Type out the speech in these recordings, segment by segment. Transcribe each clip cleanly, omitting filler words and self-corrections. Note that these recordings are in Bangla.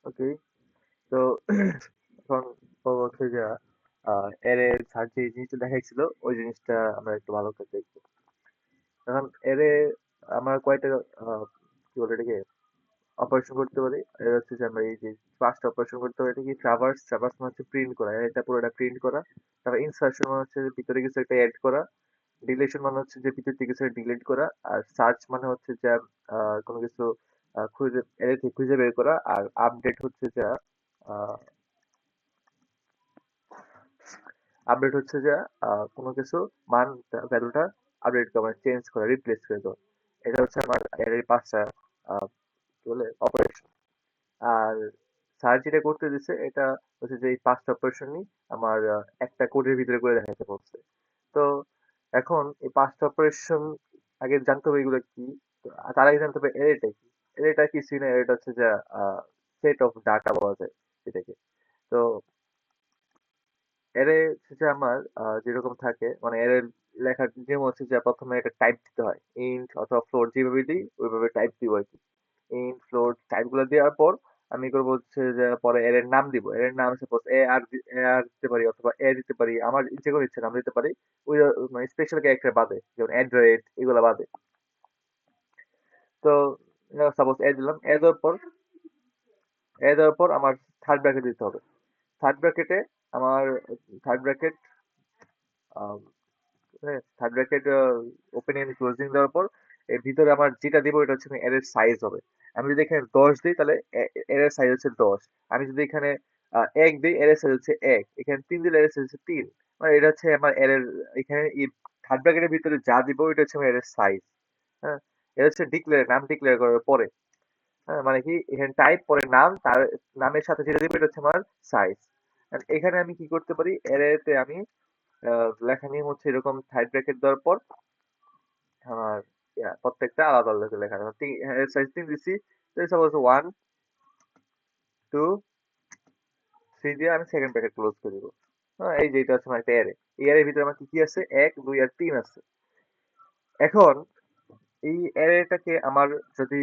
ওকে। তো এখন বলবো হচ্ছে যে এরে স্যার যে জিনিসটা দেখাইছিল ওই জিনিসটা আমরা একটু ভালো করে দেখবো। এখন এরে আমরা কয়টা কি বলে এটাকে অপারেশন করতে পারি। এর হচ্ছে যে আমরা এই যে পাঁচটা অপারেশন করতে পারি। এটা কি ট্রাভার্স, ট্রাভার্স মানে হচ্ছে প্রিন্ট করা, এটা পুরোটা প্রিন্ট করা। তারপর ইনসার্শন মানে হচ্ছে যে ভিতরে কিছু একটা অ্যাড করা। ডিলিশন মানে হচ্ছে যে ভিতর থেকে কিছু ডিলিট করা। আর সার্চ মানে হচ্ছে যে কোনো কিছু খুঁজে এর থেকে খুঁজে বের করা। আর আপডেট হচ্ছে যে আপডেট হচ্ছে যে কোনো কিছু মান ভ্যালুটা আপডেট করা মানে চেঞ্জ করা, রিপ্লেস করে দেওয়া। এটা হচ্ছে আমার এর এই পাঁচটা কি বলে অপারেশন। আর স্যার যেটা করতে দিছে এটা হচ্ছে যে এই পাঁচটা অপারেশনই আমার একটা কোডের ভিতরে করে দেখাতে বলছে। তো এখন এই পাঁচটা অপারেশন আগে জানতে হবে এগুলো কি। তো তার আগে জানতে হবে এরেটা কি। এরেটা কিছুই না, এরেটা হচ্ছে যে সেট অফ ডাটা বলা যায় এটাকে। তো এরে হচ্ছে যে আমার যেরকম থাকে মানে এর লেখার নিয়ম হচ্ছে যে প্রথমে একটা টাইপ দিতে হয়, ইন্ট অথবা ফ্লোট যেভাবে দিই ওইভাবে টাইপ দিব আর কি। ইন্ট ফ্লোট টাইপ গুলো দেওয়ার পর আমি করবো হচ্ছে যে পরে এর এর নাম দিব। এর এর নাম সাপোজ এ আর দিতে পারি অথবা এ দিতে পারি, আমার যে কোনো ইচ্ছে নাম দিতে পারি। ওই মানে স্পেশাল ক্যারেক্টার বাদে, যেমন অ্যাড্রেস এগুলো বাদে। তো সাপোজ এ দিলাম, এ দেওয়ার পর আমার থার্ড ব্র্যাকেট দিতে হবে। থার্ড ব্র্যাকেটে আমার থার্ড ব্র্যাকেট হ্যাঁ, third bracket opening and closing দেওয়ার পর এর ভিতরে আমার যেটা দিব এটা হচ্ছে এর সাইজ হবে। আমি যদি এখানে 10 দিই তাহলে এর সাইজ হচ্ছে 10। আমি যদি এখানে 1 দিই এর সাইজ হচ্ছে 1। এখানে 3 দিলে এর সাইজ হচ্ছে 3। মানে এটা হচ্ছে আমার এর এখানে এই থার্ড ব্র্যাকেটের ভিতরে যা দিব এটা হচ্ছে আমার এর সাইজ। হ্যাঁ, এটা হচ্ছে ডিক্লেয়ার, নাম ডিক্লেয়ার করার পরে। হ্যাঁ, মানে কি এখানে টাইপ পরে নাম, তার নামের সাথে যেটা দিব এটা হচ্ছে আমার সাইজ। এখানে আমি কি করতে পারি, এতে আমি লেখা নিয়ম হচ্ছে এরকম থার্ড ব্র্যাকেট দেওয়ার পর আমার প্রত্যেকটা আলাদা আলাদা লেখা আছে। সাইজ 3 দিচ্ছি। সাপোজ 1 2 3 দিয়ে আমি সেকেন্ড ব্র্যাকেট ক্লোজ করে দিব। হ্যাঁ, এই যে এটা হচ্ছে আমার একটা অ্যারে। এই অ্যারের ভিতরে আমার কি কি আছে, 1 2 আর 3 আছে। এখন এই অ্যারেটাকে আমার যদি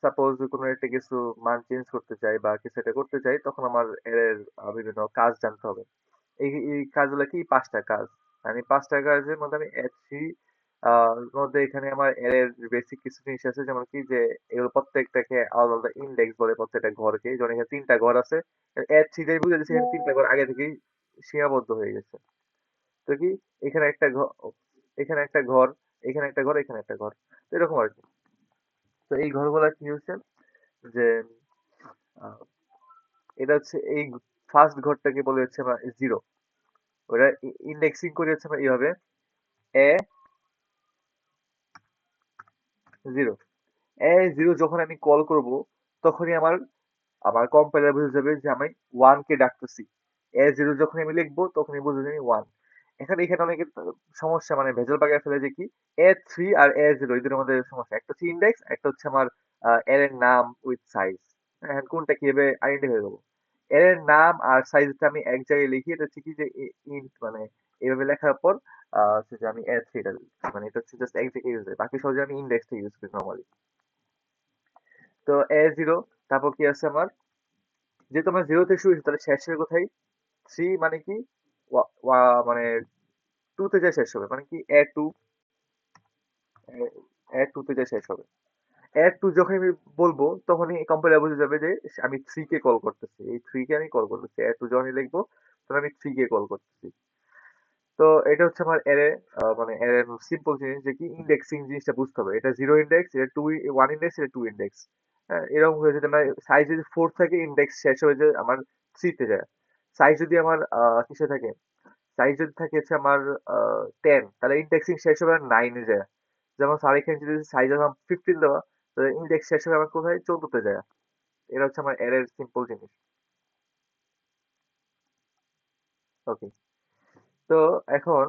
সাপোজ কোনো একটা কিছু মান চেঞ্জ করতে চাই বা কিছু একটা করতে চাই তখন আমার এর বিভিন্ন কাজ জানতে হবে। এই কাজগুলো কি, পাঁচটা কাজ। আমি পাঁচটা কাজের মধ্যে আমি থ্রি মধ্যে এখানে আমার এর বেসিক কিছু জিনিস আছে, যেমন কি যে এগুলো প্রত্যেকটাকে আলাদা আলাদা ইন্ডেক্স বলে প্রত্যেকটা ঘরকে। যেমন এখানে তিনটা ঘর আছে, এর থ্রি দিয়ে বুঝে যাচ্ছে এখানে তিনটা ঘর আগে থেকেই সীমাবদ্ধ হয়ে গেছে। তো কি এখানে একটা ঘর, এখানে একটা ঘর, এখানে একটা ঘর, এখানে একটা ঘর, তো এরকম আর কি। তো এই ঘরগুলা কি হচ্ছে যে আহ, এটা হচ্ছে এই ফার্স্ট ঘরটাকে বলে হচ্ছে আমরা জিরো। ওটা ইন্ডেক্সিং করে হচ্ছে আমরা এইভাবে এ জিরো। এ জিরো যখন আমি কল করব তখনই আমার আমার কম্পাইলার বুঝে যাবে যে আমি ওয়ান কে ডাকতেছি। এ জিরো যখন আমি লিখবো তখনই বুঝে যাবে ওয়ান। এখানে এখানে অনেকে সমস্যা মানে ভেজাল পাকিয়ে ফেলে যে কি A three R A zero এদের মধ্যে সমস্যা। একটা হচ্ছে ইন্ডেক্স, একটা হচ্ছে আমার এর এর নাম উইথ সাইজ। হ্যাঁ, কোনটা কিভাবে আইডেন্টিফাই হয়ে যাবো। এর এর নাম আর সাইজটা আমি এক জায়গায় লিখি, এটা হচ্ছে কি যে ইন্ট মানে এইভাবে লেখার পর হচ্ছে যে আমি এ থ্রিটা মানে এটা হচ্ছে জাস্ট এক জায়গায় ইউজ হয়, বাকি সহজে আমি ইন্ডেক্সটা ইউজ করি নর্মালি। তো এ জিরো, তারপর কি আছে আমার, যেহেতু আমার জিরো থেকে শুরু হয়েছে তাহলে শেষ হবে কোথায়, থ্রি মানে কি মানে টু তে যা শেষ হবে, মানে কি এ টু, এ টু তে যা শেষ হবে। এ টু যখন আমি বলবো তখনই কম্পাইলার বুঝে যাবে যে আমি থ্রি কে কল করতেছি, এই থ্রি কে আমি কল করতেছি। এ টু যখনই লিখবো তখন আমি থ্রি কে কল করতেছি। তো এটা হচ্ছে আমার এরে মানে এর সিম্পল জিনিস যে কি ইন্ডেক্সিং জিনিসটা বুঝতে হবে। এটা জিরো ইন্ডেক্স, এটা টু, ওয়ান ইন্ডেক্স, এটা টু ইন্ডেক্স। হ্যাঁ, এরকম হয়ে যদি আমার সাইজ যদি ফোর থাকে ইন্ডেক্স শেষ হয়ে যায় আমার থ্রিতে যায়। সাইজ যদি আমার কিসে থাকে, সাইজ যদি থাকে হচ্ছে আমার 10, তাহলে ইন্ডেক্সিং শেষ হবে আমার 9 এ যায়। যেমন স্যার এখানে যদি সাইজ আমার 15 দেওয়া, তাহলে ইন্ডেক্স শেষ হবে আমার কোথায়, 14 তে যায়। এটা হচ্ছে আমার এর সিম্পল জিনিস। ওকে। তো এখন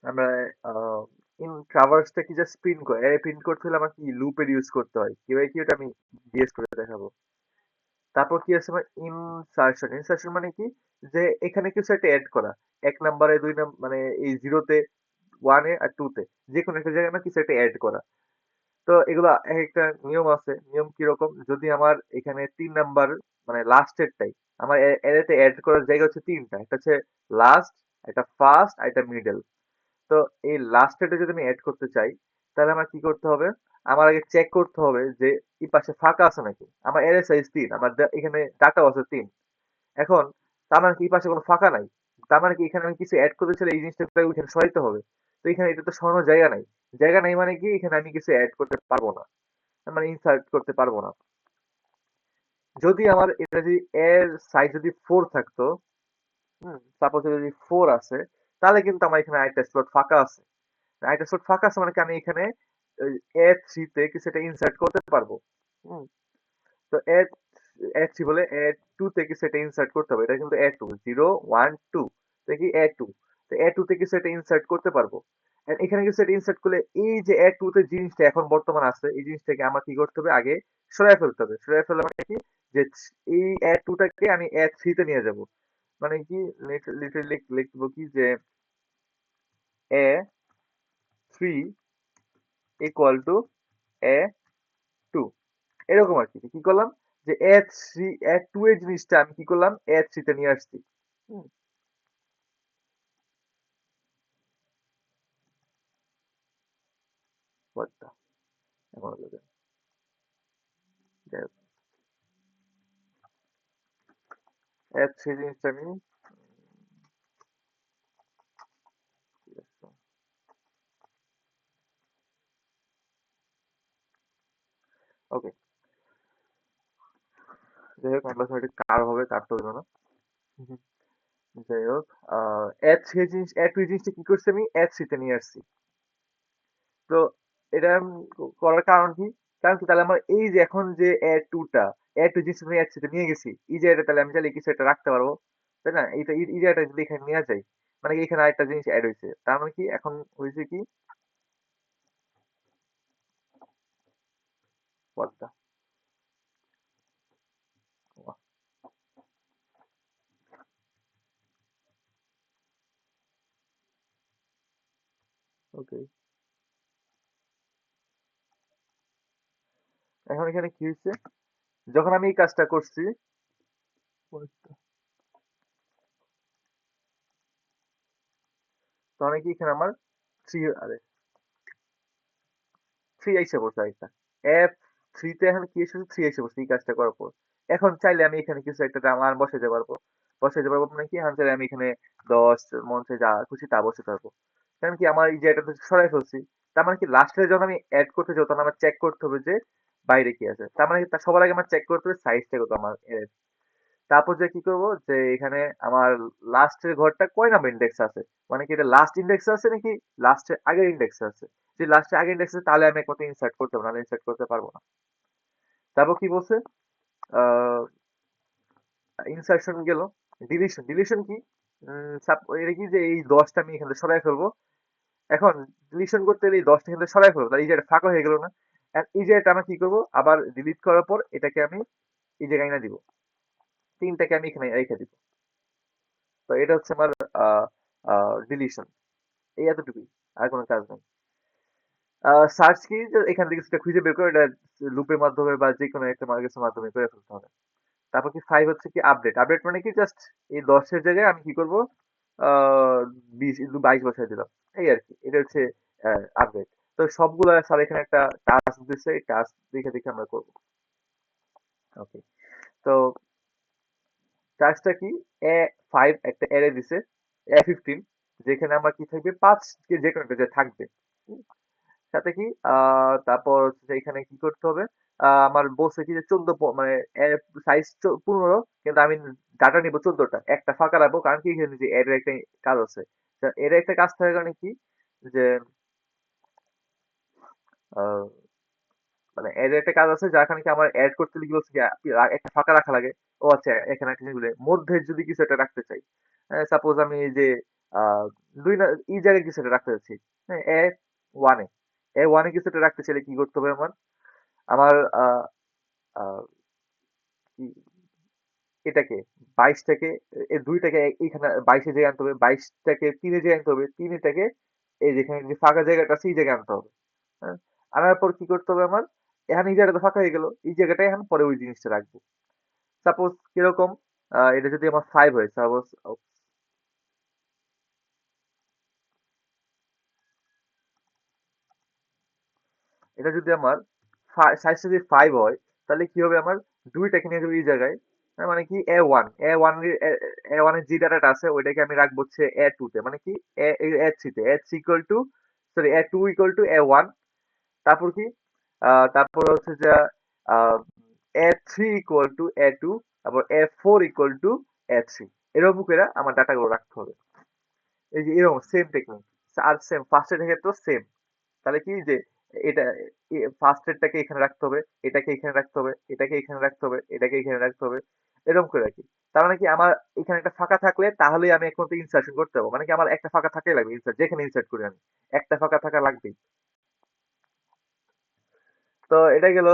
আমরা ইন ট্রাভার্সটা কি জাস্ট প্রিন্ট করে, এর প্রিন্ট করতে হলে আমার কি লুপের ইউজ করতে হয়, কিভাবে কি ওটা আমি জিজ্ঞেস করে দেখাবো। তারপর কি আছে আমার ইনসার্শন। ইনসার্শন মানে কি যে এখানে কিছু একটা অ্যাড করা, এক নাম্বারে দুই নাম্বার মানে এই জিরোতে, ওয়ানে আর টু তে, যে কোনো একটা জায়গায় আমার কিছু একটা অ্যাড করা। তো এগুলা এক একটা নিয়ম আছে। নিয়ম কিরকম? যদি আমার এখানে ৩ নাম্বার মানে লাস্টেরটাই আমার এরেতে এড করার জায়গা হচ্ছে ৩ টা। একটা হচ্ছে লাস্ট, একটা ফার্স্ট, আর একটা মিডল। তো এই লাস্টেরটা যদি আমি এড করতে চাই, তাহলে আমার কি করতে হবে? আমার আগে চেক করতে হবে যে এই পাশে ফাঁকা আছে নাকি। আমার এর সাইজ ৩, আমার এখানে ডাটাও আছে ৩। এখন তার মানে কি এই পাশে কোনো ফাঁকা নাই? তার মানে কি এখানে আমি কিছু এড করতে চাইলে এই জিনিসটা ওইখানে সরাইতে হবে। তো এখানে এটা তো সরানোর জায়গা নাই। জায়গা নাই মানে কি এখানে আমি কিছু এড করতে পারবো না। মানে ইনসার্ট করতে পারবো না। যদি আমার এটা যদি এর সাইজ যদি 4 থাকতো, সাপোজ যদি 4 আছে, তাহলে কিন্তু আমার এখানে আরেকটা স্লট ফাঁকা আছে। আরেকটা স্লট ফাঁকা আছে মানে কি আমি এখানে এ থ্রি তে কিছু একটা ইনসার্ট করতে পারবো। হুম, তো এ থ্রি বলে এ টু তে কিছু একটা ইনসার্ট করতে হবে। এটা কিন্তু এ টু, 0 1 2 দেখি এ টু। তো এ টু তে কিছু একটা ইনসার্ট করতে পারবো। And এখানে কিছু একটা ইনসার্ট করলে এই যে এ টু তে জিনিসটা এখন বর্তমান আছে, এই জিনিসটাকে আমার কি করতে হবে? আগে সরাই ফেলতে হবে। সরাই ফেলা মানে কি? যে এই এ টু টাকে আমি এ থ্রি তে নিয়ে যাব। মানে কি লিটারালি লিখবো কি যে A three equal to A two, এরকম আর কি। কি করলাম? যে এ থ্রি এ টু এর জিনিসটা আমি কি করলাম? এ থ্রি তে নিয়ে আসছি। হুম, পরেরটা এখন হলো যে এ থ্রি জিনিসটা আমি ওকে, যাই হোক ম্যাথমেটিক্স কার হবে, কার তো হইলো না। হুম, যাই হোক এ থ্রি জিনিস এ টু জিনিসটা কি করছি? আমি এ থ্রি তে নিয়ে আসছি। তো এটা করার কারণ কি? কারণ কি তাহলে আমার এই যে এখন যে এ টু টা এ টু জিনিসটা আমি এ থ্রি তে নিয়ে গেছি, এই জায়গাটা তাহলে আমি চাইলে কিছু একটা রাখতে পারবো, তাই না? এইটা এই জায়গাটা যদি এখানে নেওয়া যায়, মানে কি এখানে আরেকটা জিনিস অ্যাড হয়েছে, তার মানে কি এখন হয়েছে কি পর্দা। ওকে, এখন এখানে কি হয়েছে? যখন আমি এই কাজটা করছি, তখন কি এখানে আমার থ্রি আরে থ্রি আইসা পড়ছে একটা এফ থ্রি তে এখন কি এসেছে? থ্রি এসে পড়ছে এই কাজটা করার পর। এখন চাইলে আমি এখানে কিছু একটা মান বসাইতে পারবো। বসাইতে পারবো মানে কি এখন চাইলে আমি এখানে 10 মন চাই যা খুশি তা বসাতে পারবো। কারণ কি আমার এই যে এটা সরাই ফেলছি, তার মানে কি লাস্টে যখন আমি অ্যাড করতে যাবো তখন আমার চেক করতে হবে যে বাইরে কি আছে। তার মানে কি তার সবার আগে আমার চেক করতে হবে সাইজটা কত আমার এর। তারপর যে কি করব যে এখানে আমার লাস্টের ঘরটা কয় নাম্বার ইন্ডেক্স আছে, মানে কি এটা লাস্ট ইন্ডেক্স আছে নাকি লাস্টের আগের ইন্ডেক্স আছে। যদি লাস্টের আগের ইন্ডেক্স আছে তাহলে আমি একমাত্র ইনসার্ট করতে পারবো, নাহলে ইনসার্ট করতে পারবো না। তারপর কি বলছে? আহ ইনসার্শন গেল। ডিলিশন ডিলিশন কি? এটা কি যে এই 10টা আমি এখানে থেকে সরাই ফেলবো। এখন ডিলিশন করতে গেলে এই 10টা এখান থেকে সরাই ফেলবো, তাহলে এই জায়গাটা ফাঁকা হয়ে গেল না? আর এই জায়গাটা আমরা কি করবো? আবার ডিলিট করার পর এটাকে আমি এই জায়গায় এনে দিব, তিনটাকে আমি এখানে রেখে দিব। তো এটা হচ্ছে আমার ডিলিশন। এই এতটুকুই, আর কোনো কাজ নেই। সার্চ কি যে এখান থেকে সেটা খুঁজে বের করে এটা লুপের মাধ্যমে বা যে কোনো একটা মার্গের মাধ্যমে করে ফেলতে হবে। তারপর কি 5 হচ্ছে কি আপডেট। আপডেট মানে কি জাস্ট এই 10 এর জায়গায় আমি কি করব? আহ 22 বসাই দিলাম। এই আর কি। এটা হচ্ছে আপডেট। তো সবগুলা স্যার এখানে একটা টাস্ক দিচ্ছে, এই টাস্ক দেখে দেখে আমরা করব। ওকে। তো টাস্কটা কি? এ 5 একটা অ্যারে দিছে, এ 15 যেখানে আমার কি থাকবে 5 যে কোনো একটা যে থাকবে। সাথে কি তারপর হচ্ছে যে এখানে কি করতে হবে? আমার বলছে কি যে 14 মানে সাইজ 15, কিন্তু আমি ডাটা নিব 14টা, একটা ফাঁকা রাখবো। কারণ কি এখানে যে এর একটা কাজ আছে। এর একটা কাজ থাকার কারণে কি যে আহ, মানে এর একটা কাজ আছে যার কারণে কি আমার অ্যাড করতে গেলে কি বলছে কি একটা ফাঁকা রাখা লাগে। ও আচ্ছা, এখানে একটা জিনিস বলে, মধ্যে যদি কিছু একটা রাখতে চাই, সাপোজ আমি এই যে আহ দুই না এই জায়গায় কিছু একটা রাখতে চাচ্ছি, হ্যাঁ এ ওয়ানে এ ওয়ানে কিছু একটা রাখতে চাইলে কি করতে হবে আমার? আমার আহ আহ কি এটাকে 22টাকে এই 2টাকে এইখানে 22 এ জায়গায় আনতে হবে, 22টাকে 3 এ জায়গায় আনতে হবে, 3 এটাকে এই যেখানে যে ফাঁকা জায়গাটা আছে এই জায়গায় আনতে হবে। হ্যাঁ? আনার পর কি করতে হবে আমার, এখানে এই জায়গাটা ফাঁকা হয়ে গেল, এই জায়গাটায় এখন পরে ওই জিনিসটা রাখবো। সাপোজ কিরকম, এটা যদি আমার 5 হয়, সাপোজ এটা যদি আমার সাইজ যদি 5 হয়, তাহলে কি হবে আমার, দুইটাকে নিয়ে যাবো এই জায়গায়। তার মানে কি এ ওয়ান এর যে ডাটাটা আছে ওইটাকে আমি রাখবো হচ্ছে এ টু তে, মানে কি এ থ্রি তে, A three equal to, sorry A two equal to A one. তারপর কি, তারপর হচ্ছে যে A three equal to A two, তারপর এ4 ইকুয়াল টু এ থ্রি। এরকম করে আমার ডাটাগুলো রাখতে হবে। এই যে এরকম সেম টেকনিক, আর সেম ফার্স্ট এর ক্ষেত্রেও সেম। তাহলে কি যে এটা ফার্স্ট এডটাকে এখানে রাখতে হবে, এটাকে এখানে রাখতে হবে, এটাকে এখানে রাখতে হবে, এটাকে এখানে রাখতে হবে, এরকম করে রাখি। তার মানে কি আমার এখানে একটা ফাঁকা থাকলে তাহলেই আমি এখন ইনসার্শন করতে পারবো, মানে কি আমার একটা ফাঁকা থাকলেই লাগবে ইনসার্ট, যেখানে ইনসার্ট করি আমি একটা ফাঁকা থাকা লাগবেই। তো এটা গেল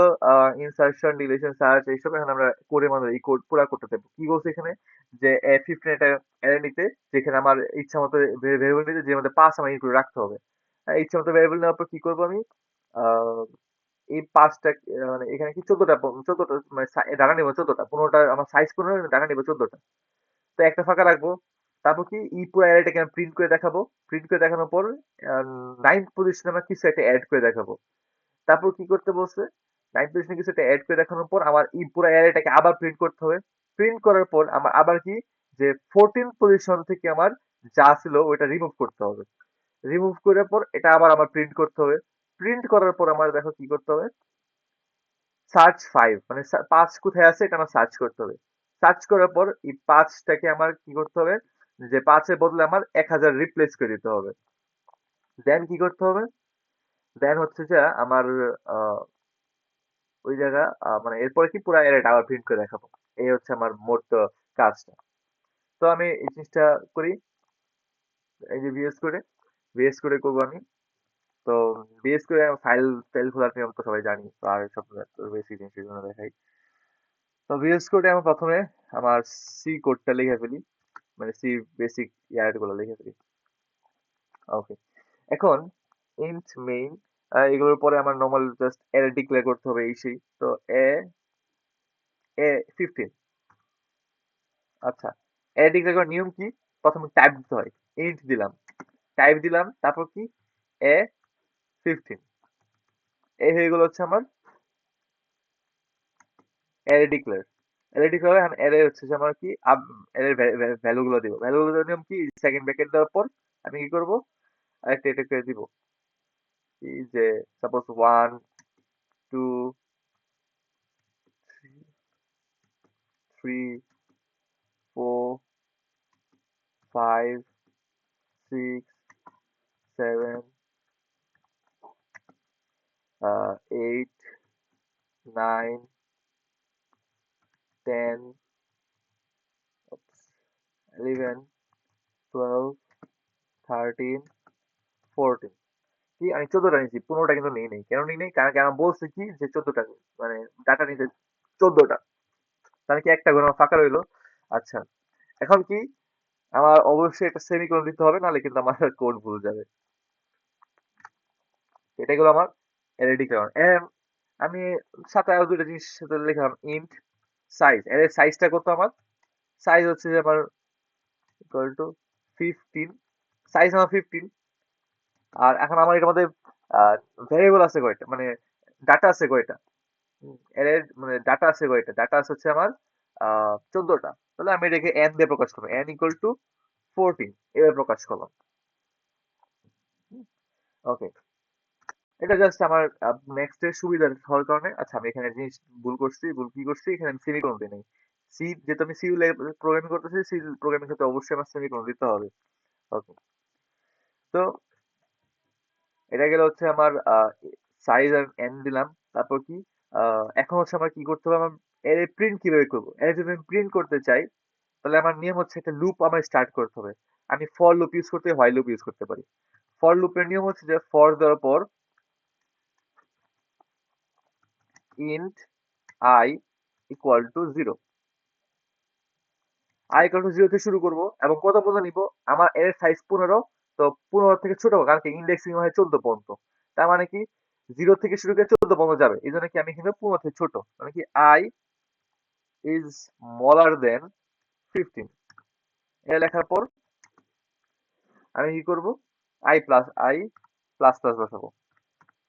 ইনসার্শন, ডিলিশন, সার্চ এইসব। এখন আমরা কোডের মধ্যে এই কোড পুরা করতে দেবো। কি বলছে এখানে, যে এ15 একটা অ্যারে নিতে, যেখানে আমার ইচ্ছা মতো ভেরিয়েবল নিতে, যে মধ্যে পাঁচ আমার ইনক্লুড রাখতে হবে। ইচ্ছা মতো ভেরিয়েবল নেওয়ার পর কি করবো আমি, আহ, এই পাঁচটা, মানে এখানে কি 14টা মানে ডাটা নিবো 14টা, 15টা আমার সাইজ 15, ডাটা নিবো 14টা। তো একটা ফাঁকা রাখবো। তারপর কি এই পুরো অ্যারেটাকে আমি প্রিন্ট করে দেখাবো। প্রিন্ট করে দেখানোর পর নাইন্থ পজিশনে আমরা কিছু একটা অ্যাড করে দেখাবো। তারপর কি করতে বলছে, নাইন্থ পজিশনে কিছু একটা অ্যাড করে দেখানোর পর আমার এই পুরো অ্যারেটাকে আবার প্রিন্ট করতে হবে। প্রিন্ট করার পর আমার আবার কি, যে 14 পজিশন থেকে আমার যা ছিল ওইটা রিমুভ করতে হবে। রিমুভ করার পর এটা আবার আমার প্রিন্ট করতে হবে। প্রিন্ট করার পর আমার দেখো কি করতে হবে, সার্চ 5, মানে 5 কোথায় আছে এটা আমার সার্চ করতে হবে। সার্চ করার পর এই 5টাকে আমার কি করতে হবে, যে 5 এর বদলে আমার 1000 রিপ্লেস করে দিতে হবে। দেন কি করতে হবে, দেন হচ্ছে যে আমার আহ, ওই জায়গা, মানে এরপরে কি পুরো অ্যারেটা আবার প্রিন্ট করে দেখাবো। এই হচ্ছে আমার মোট কাজটা। তো আমি এই জিনিসটা করি, এই যে ভিএস করে করবো আমি। তো ভিএস করে ফাইল ফাইল খোলার নিয়ম তো সবাই জানি, তো আর সব বেসিক জিনিসের জন্য দেখাই। তো ভিএস কোডে আমি প্রথমে আমার সি কোডটা লিখে ফেলি, মানে সি বেসিক ইয়ার্ড গুলো লিখে ফেলি। ওকে, এখন ইন্ট মেইন, এগুলোর পরে আমার নর্মাল জাস্ট অ্যারে ডিক্লেয়ার করতে হবে এই সেই। তো এ এ 15, আচ্ছা, অ্যারে ডিক্লেয়ার করার নিয়ম কি, প্রথমে টাইপ দিতে হয়। ইন্ট দিলাম, টাইপ দিলাম, তারপর কি এ 15, এই হয়ে গেল হচ্ছে আমার অ্যারে ডিক্লেয়ার। অ্যারে ডিক্লেয়ার এখন অ্যারে হচ্ছে যে আমার কি, অ্যারে ভ্যালু গুলো দিব। ভ্যালু গুলো নিয়ম কি, সেকেন্ড ব্র্যাকেট দেওয়ার পর আমি কি করব, আরেকটা এটা করে দিব, কি যে সাপোজ 1, 2, 3, 4, 5, 6, 7, 8, 9, 10, 11, 12, 13, 14। কি আমি 14টা নিয়েছি, 15টা কিন্তু নেই নেই, কেন নেই নেই, কারণ কি আমার বলছে কি যে 14টা, মানে ডাটা নিতে 14টা, তাহলে কি একটা ঘর আমার ফাঁকা রইলো। আচ্ছা, এখন কি আমার অবশ্যই একটা সেমিকোলন দিতে হবে, নাহলে কিন্তু আমার কোড ভুল যাবে। এটা গেলো আমার এলইডি কারণ আমি সাথে আরো দুইটা জিনিস সাথে লিখলাম, ইন্ট সাইজ। এর সাইজটা কত আমার, সাইজ হচ্ছে যে আমার ইকুয়াল টু 15, সাইজ আমার 15। আর এখন আমার এটার মধ্যে ভ্যারিয়েবল আছে কয়টা, মানে ডাটা আছে কয়টা, এর মানে ডাটা আছে কয়টা, ডাটা আছে হচ্ছে আমার 14টা। তাহলে আমি এটাকে এন দিয়ে প্রকাশ করবো, এন ইকুয়াল টু 14 এভাবে প্রকাশ করলাম। ওকে, এটা জাস্ট আমার নেক্সট এর সুবিধা হওয়ার কারণে। আচ্ছা, আমি এখানে জিনিস ভুল করছি, ভুল কি করছি, এখানে আমি সেমিকোলন দিই নাই। সি, যেহেতু আমি সি প্রোগ্রামিং করতেছি, সি প্রোগ্রামিং ক্ষেত্রে অবশ্যই আমার সেমিকোলন দিতে হবে। ওকে, তো এটা গেলে হচ্ছে আমার সাইজ আর এন দিলাম। তারপর কি, এখন হচ্ছে আমার কি করতে হবে, আমার এর প্রিন্ট কিভাবে করবো, এর যদি আমি প্রিন্ট করতে চাই, তাহলে আমার নিয়ম হচ্ছে একটা লুপ আমার স্টার্ট করতে হবে। আমি ফর লুপ ইউজ করতে, হোয়াইল লুপ ইউজ করতে পারি। ফর লুপের নিয়ম হচ্ছে যে ফর দেওয়ার পর int I equal to 0, I equal to 0 থেকে শুরু করব, এবং কত পর্যন্ত নিব, আমার এর সাইজ 15। তো 15 থেকে ছোট হোক, কারণ কি ইন্ডেক্সিং হয় 14 পর্যন্ত। তার মানে কি, 0 থেকে শুরু করে 14 পর্যন্ত যাবে। এই জন্য কি আমি এখানে 15 থেকে ছোট। মানে কি I is smaller than 15। এটা লেখার পর আমি কি করব? I প্লাস বসাবো।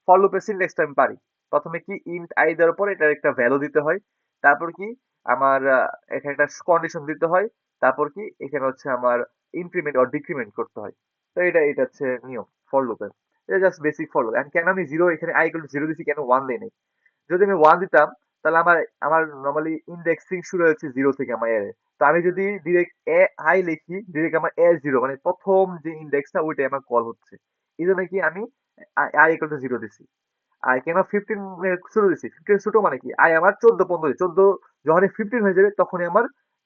ফর লুপের সিনট্যাক্সটা আমি পারি। প্রথমে কি ইন্ট আই দেওয়ার পর এটার একটা ভ্যালু দিতে হয়। তারপর কি আমার এখানে একটা কন্ডিশন দিতে হয়। তারপর কি এখানে হচ্ছে আমার ইনক্রিমেন্ট অর ডিক্রিমেন্ট করতে হয়। তো এটা হচ্ছে নিয়ম ফর লুপের। এটা just basic for loop. And কেন আমি জিরো এখানে আই ইকুয়াল টু জিরো দিছি, কেন ওয়ান দেই নাই? যদি আমি ওয়ান দিতাম তাহলে আমার আমার নর্মালি ইন্ডেক্সিং শুরু হচ্ছে জিরো থেকে আমার এর। তো আমি যদি ডিরেক্ট এ আই লিখি, ডিরেক্ট আমার এ জিরো, মানে প্রথম যে ইন্ডেক্সটা ওইটাই আমার কল হচ্ছে। এই জন্য কি আমি আই ইকুয়াল টু জিরো দিছি। আর কেন 15 শুরু দিছি? 15 ছোট মানে কি? আই আমার 14 15 14 যখনই 15 হয়ে যাবে তখনই আমার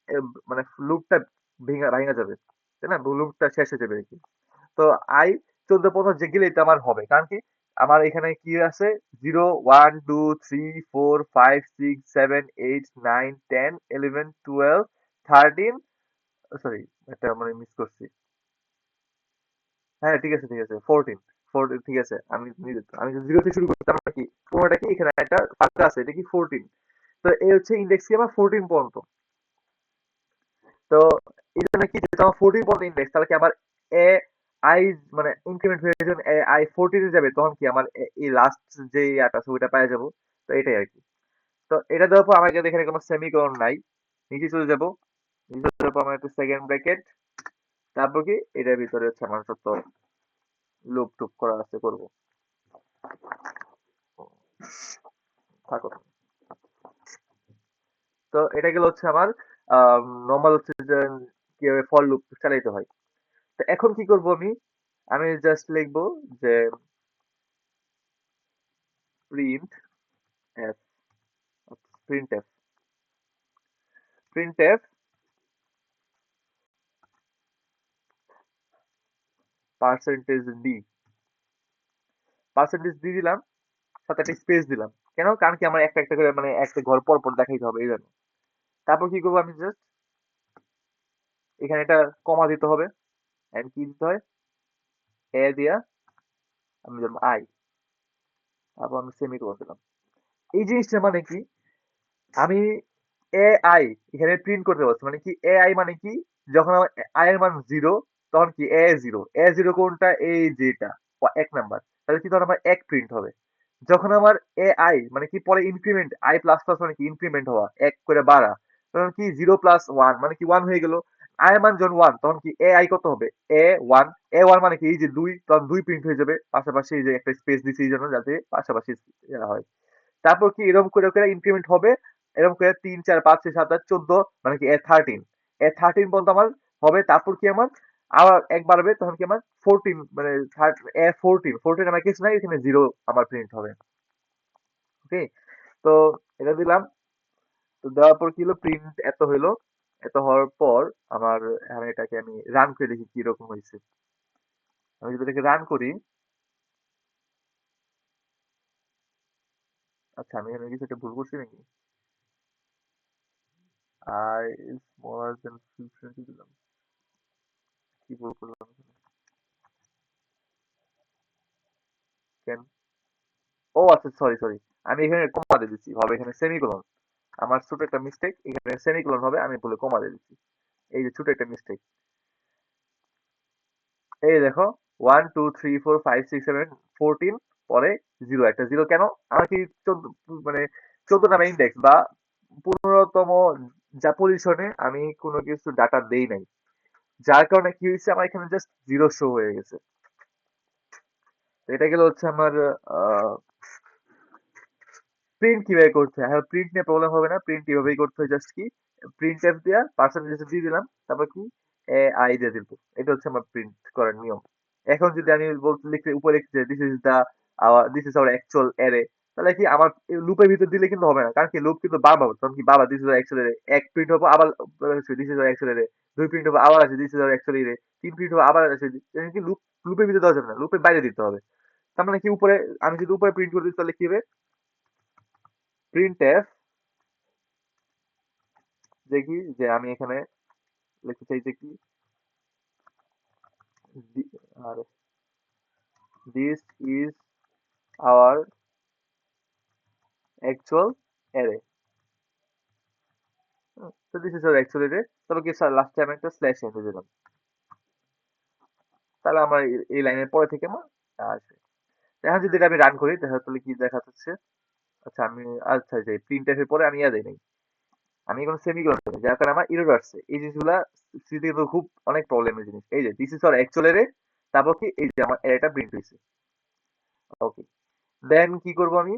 এ, মানে লুপটা ভাঙা যাবে। তাই না? লুপটা শেষ হয়ে যাবে আরকি। তো আই 14 15 যে গেলেই তো আমার হবে। কারণ কি আমার এখানে কি আছে? 0 1 2 3 4 5 6 7 8 9 10 11 12 13, সরি একটা মানে মিস করছি। হ্যাঁ, ঠিক আছে 14 14 ঠিক আছে। আমি 0 থেকে শুরু করতাম নাকি? পুরোটা কি এখানে একটা ফাঁকা আছে, এটা কি 14। তো এই হচ্ছে ইন্ডেক্স কি আমার 14 পর্যন্ত। তো এই জন্য কি যেহেতু আমার 14 পর্যন্ত ইন্ডেক্স, তাহলে কি আমার এ আই মানে ইনক্রিমেন্ট হয়ে যখন এ আই 14 এ যাবে তখন কি আমার এই লাস্ট যে ইয়াটা আছে ওইটা পেয়ে যাবো। তো এটাই আরকি। তো এটা দেওয়ার পর আমাকে এখানে কোনো সেমিকোলন নাই। নিচে চলে যাবো। নিচে চলে যাওয়ার পর আমার একটা সেকেন্ড ব্র্যাকেট। তারপর কি এটার ভিতরে হচ্ছে আমার যত লুপ টুপ করা আছে করবো। থাকো। তো এটা গেল হচ্ছে আমার নর্মাল হচ্ছে যে কিভাবে ফর লুপ চালাইতে হয়। তো এখন কি করব আমি? আমি জাস্ট লিখবো যে print F, print F, print F percentage D, percentage D দিলাম, সাথে একটা স্পেস দিলাম। কেন? কারণ কি আমার একটা একটা করে মানে একটা ঘর পর পর দেখাইতে হবে এই জন্য। তারপর কি করবো আমি? জাস্ট এখানে একটা কমা দিতে হবে। এন্ড কি দিতে হয়? এ দিয়া আমি দিলাম আই, তারপর আমি সেমিকোলন দিলাম। এই জিনিসটা মানে কি? আমি এআই এখানে প্রিন্ট করতে পারছি, মানে কি এআই মানে কি? যখন আমার আই এর মান জিরো তখন কি এ জিরো, এ জিরো কোনটা? এই যেটা এক নাম্বার, তাহলে কি তখন আমার এক প্রিন্ট হবে। যখন আমার এআই মানে কি পরে ইনক্রিমেন্ট আই প্লাস প্লাস মানে কি ইনক্রিমেন্ট হওয়া, এক করে বাড়া, তখন কি জিরো প্লাস ওয়ান মানে কি ওয়ান হয়ে গেল। আই এর মান যখন ওয়ান তখন কি এআই কত হবে? এ ওয়ান। এ ওয়ান মানে কি এই যে দুই, তখন দুই প্রিন্ট হয়ে যাবে পাশাপাশি, এই যে একটা স্পেস দিছি এই জন্য যাতে পাশাপাশি ইয়া হয়। তারপর কি এরকম করে করে ইনক্রিমেন্ট হবে, এরকম করে 3 4 5 6 7 8 14 মানে কি এ 13 পর্যন্ত আমার হবে। তারপর কি আমার আবার এক বাড়বে, তখন কি আমার 14 মানে এ 14 আমার কিছু নাই, এখানে জিরো আমার প্রিন্ট হবে। ওকে। তো এটা দিলাম। তো দেওয়ার পর কি হলো? প্রিন্ট এত হইলো। এত হওয়ার পর আমার আমি এটাকে আমি রান করে দেখি কি রকম হয়েছে। আমি যদি এটাকে রান করি, আচ্ছা আমি এখানে কিছু একটা ভুল করছি নাকি? আই স্মলার দেন 15 দিলাম, কি ভুল করলাম এখানে? কেন? ও আচ্ছা, সরি। আমি এখানে কমা দিয়ে দিচ্ছি, হবে এখানে সেমিকোলন। আমার ছোট একটা মিস্টেক, এখানে সেমিকোলন হবে, আমি ভুলে কমা দিয়ে দিচ্ছি। এই যে ছোট একটা মিস্টেক। এই দেখো 1 2 3 4 5 6 7 14 পরে জিরো, একটা জিরো কেন? আমার কি 14 মানে 14 নামে ইন্ডেক্স বা 15তম যা পজিশনে আমি কোনো কিছু ডাটা দেই নাই, যার কারণে কি হয়েছে আমার এখানে জাস্ট জিরো শো হয়ে গেছে। তো এটা গেল হচ্ছে আমার প্রিন্ট কিভাবে করতে হয়। হ্যাঁ, প্রিন্ট নিয়ে প্রবলেম হবে না, প্রিন্ট এভাবেই করতে হয়। জাস্ট কি প্রিন্ট এফ দিয়া পার্সেন্টেজ দিয়ে দিলাম, তারপর কি এ আই দিয়ে দিব। এটা হচ্ছে আমার প্রিন্ট করার নিয়ম। এখন যদি আমি বলতে লিখতে উপরে লিখতে this is the this is our actual array, তাহলে কি আমার লুপের ভিতর দিলে কিন্তু হবে না, কারণ কি লুপ কিন্তু বারবার হবে। তখন কি বাবা this is our actual array, এক প্রিন্ট হবো আবার this is our actual array, দুই প্রিন্ট হবো আবার আছে this is our actual array, তিন প্রিন্ট হবো আবার আছে। কি লুপের ভিতরে দেওয়া যাবে না, লুপের বাইরে দিতে হবে। তার মানে কি উপরে আমি যদি উপরে প্রিন্ট করে দিই তাহলে কি হবে? প্রিন্ট এফ দেখি যে আমি এখানে লিখতে চাইছি কি দি- আর this is our actual array. তো দিস ইজ অ্যাকচুয়াল অ্যারে। তবে কি স্যার লাস্টে আমি একটা স্ল্যাশ এনে দিলাম, তাহলে আমার এই লাইনের পরে থেকে আমার আসবে। এখন যদি এটা আমি রান করি তাহলে কি দেখা যাচ্ছে? আচ্ছা আমি, আচ্ছা যে প্রিন্ট এর পরে আমি দেই নাই, আমি কোনো সেমিকোলন দেই নাই, যার কারণে আমার এরর আসছে। এই জিনিসগুলা স্মৃতি কিন্তু খুব অনেক প্রবলেমের জিনিস। এই যে দিস ইজ ফর অ্যাকচুয়াল এরে, তারপর কি এই যে আমার এররটা প্রিন্ট হয়েছে। ওকে, দেন কি করব আমি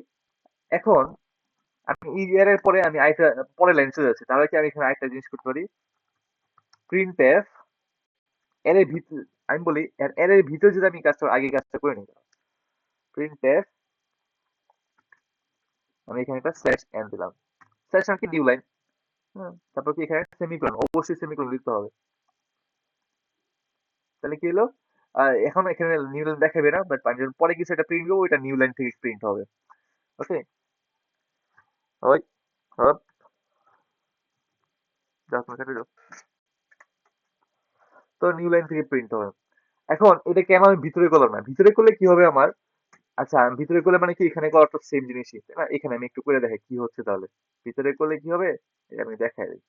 এখন? আমি এই এর পরে আমি আরেকটা পরের লাইন চলে যাচ্ছি, তাহলে কি আমি এখানে আরেকটা জিনিস করতে পারি? প্রিন্ট এফ এর ভিতর, আমি বলি এর ভিতরে যদি আমি কাজটা আগে কাজটা করে নিই, প্রিন্ট এফ, আমি এখানে একটা স্ল্যাশ এন দিলাম, স্ল্যাশ আর কি নিউ লাইন। তারপর কি এখানে সেমিকোলন, অবশ্যই সেমিকোলন দিতে হবে। তাহলে কি হলো? এখন এখানে নিউ লাইন দেখাবে না, বাট আমি যখন পরে কিছু একটা প্রিন্ট করবো ওইটা নিউ লাইন থেকে প্রিন্ট হবে। ওকে, ওই হপ, যাও তুমি কেটে যাও। তো নিউ লাইন থেকে প্রিন্ট হবে। এখন এটা কেন আমি ভিতরে করলাম না? ভিতরে করলে কি হবে আমার? আচ্ছা আমি ভিতরে করলে মানে কি এখানে করা তো সেম জিনিসই, তাই না? এখানে আমি একটু করে দেখাই কি হচ্ছে তাহলে। ভিতরে করলে কি হবে? এটা আমি দেখাই দিই।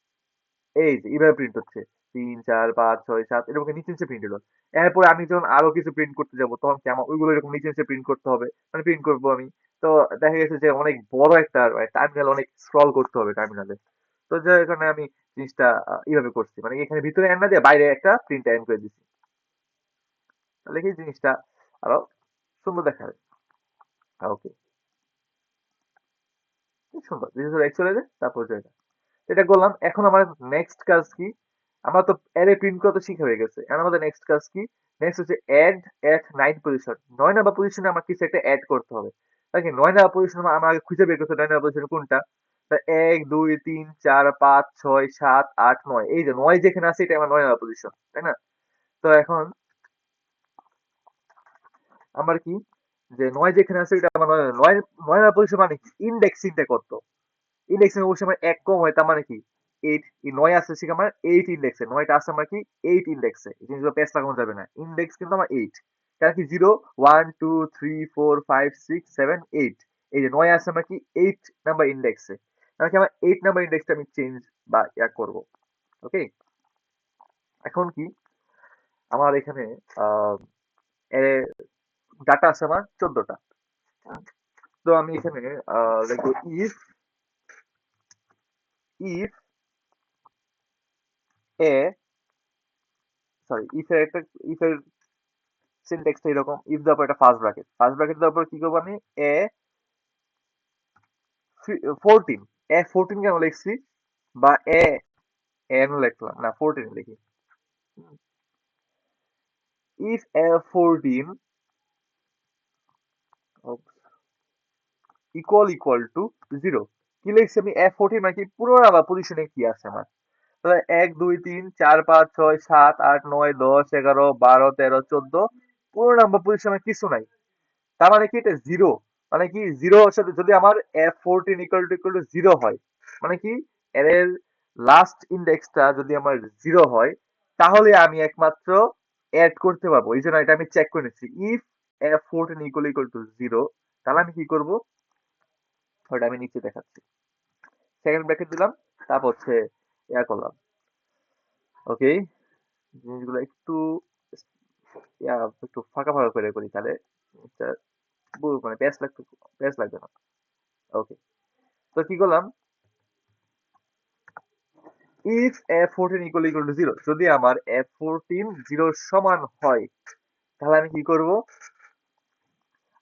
এই যে এইভাবে প্রিন্ট হচ্ছে, 3 4 5 6 7 এরকম নিচে নিচে প্রিন্ট হলো। এরপরে আমি যখন আরো কিছু প্রিন্ট করতে যাব তখন কি আমার ওইগুলো এরকম নিচে নিচে প্রিন্ট করতে হবে, মানে প্রিন্ট করবো আমি। তো দেখা গেছে যে অনেক বড় একটা টার্মিনাল, অনেক স্ক্রল করতে হবে টার্মিনালে। তো যার কারণে আমি জিনিসটা এইভাবে করছি, মানে এখানে ভিতরে এন্ড না দিয়ে বাইরে একটা প্রিন্ট এন্ড করে দিচ্ছি, তাহলে কি জিনিসটা আরো সুন্দর দেখাবে। ওকে, খুব সুন্দর, দিস ইজ অ্যাকচুয়ালি তারপর যেটা এটা করলাম। এখন আমার নেক্সট কাজ কি? আমরা তো অ্যারে প্রিন্ট করা তো শিখা হয়ে গেছে, এখন আমাদের নেক্সট কাজ কি? নেক্সট হচ্ছে অ্যাড এট 9 পজিশন, 9 নাম্বার পজিশনে আমার কিছু একটা অ্যাড করতে হবে। তাই 9 নাম্বার পজিশন আমার আগে খুঁজে বের করতে হবে 9 নাম্বার পজিশন কোনটা। তা 1 2 3 4 5 6 7 8 9, এই যে 9 যেখানে আছে এটা আমার 9 নাম্বার পজিশন, তাই না? তো এখন আমার কি, যে 9 যেখানে আছে এটা আমার 9 9 নাম্বার পজিশন মানে কি? ইন্ডেক্সিংটা কত? ইন্ডেক্সিং এর অবশ্যই আমার এক কম হয়, তার মানে কি 8, এই 9 আছে সেটা আমার 8 ইন্ডেক্সে, 9টা আছে আমার কি 8 ইন্ডেক্সে। এই জিনিসগুলো পেস লাগানো যাবে না, ইন্ডেক্স কিন্তু আমার 8। কারণ কি 0 1 2 3 4 5 6 7 8, এই যে 9 আছে আমার কি 8 নাম্বার ইন্ডেক্সে। কারণ কি আমার 8 নাম্বার ইন্ডেক্সটা আমি চেঞ্জ বা ইয়া করব। ওকে, এখন কি আমার এখানে আহ ডাটা আছে আমার 14টা। তো আমি এখানে লিখবো if, if A, sorry if এর একটা, ইফ এর সিনট্যাক্সটা এরকম, ইফ দেওয়ার পর একটা ফার্স্ট ব্র্যাকেট, ফার্স্ট ব্র্যাকেট দেওয়ার পর কি করবো আমি? এ 14, এ 14 কেন লিখছি? বা এ এন লিখলাম না, 14 লিখি। ইফ এ 14 ইকুয়াল টু 0, কি লিখছি আমি? এ 14 মানে কি পুরো আবার পজিশনে কি আছে আমার? তাহলে 1 2 3 4 5 6 7 8 9 10 11 12 13 14, পুরো নাম্বার পজিশনে কিছু নাই। তার মানে কি এটা জিরো, মানে কি জিরো সাথে যদি আমার F14 ইকুয়াল টু জিরো হয়, মানে কি এর লাস্ট ইন্ডেক্সটা যদি আমার জিরো হয়, তাহলে আমি একমাত্র অ্যাড করতে পারবো। এই জন্য এটা আমি চেক করে নিচ্ছি, if F14 equal to zero, তাহলে আমি কি করব? ওটা আমি নিচে দেখাচ্ছি। সেকেন্ড ব্র্যাকেট দিলাম, তারপর হচ্ছে ইয়া করলাম। ওকে, জিনিসগুলো একটু ইয়া একটু ফাঁকা ফাঁকা করে করি, তাহলে জিনিসটা মানে প্যাচ লাগবে না। ওকে, তো কি করলাম? If F14 equal to zero, যদি আমার F14 জিরোর সমান হয়, তাহলে আমি কি করব?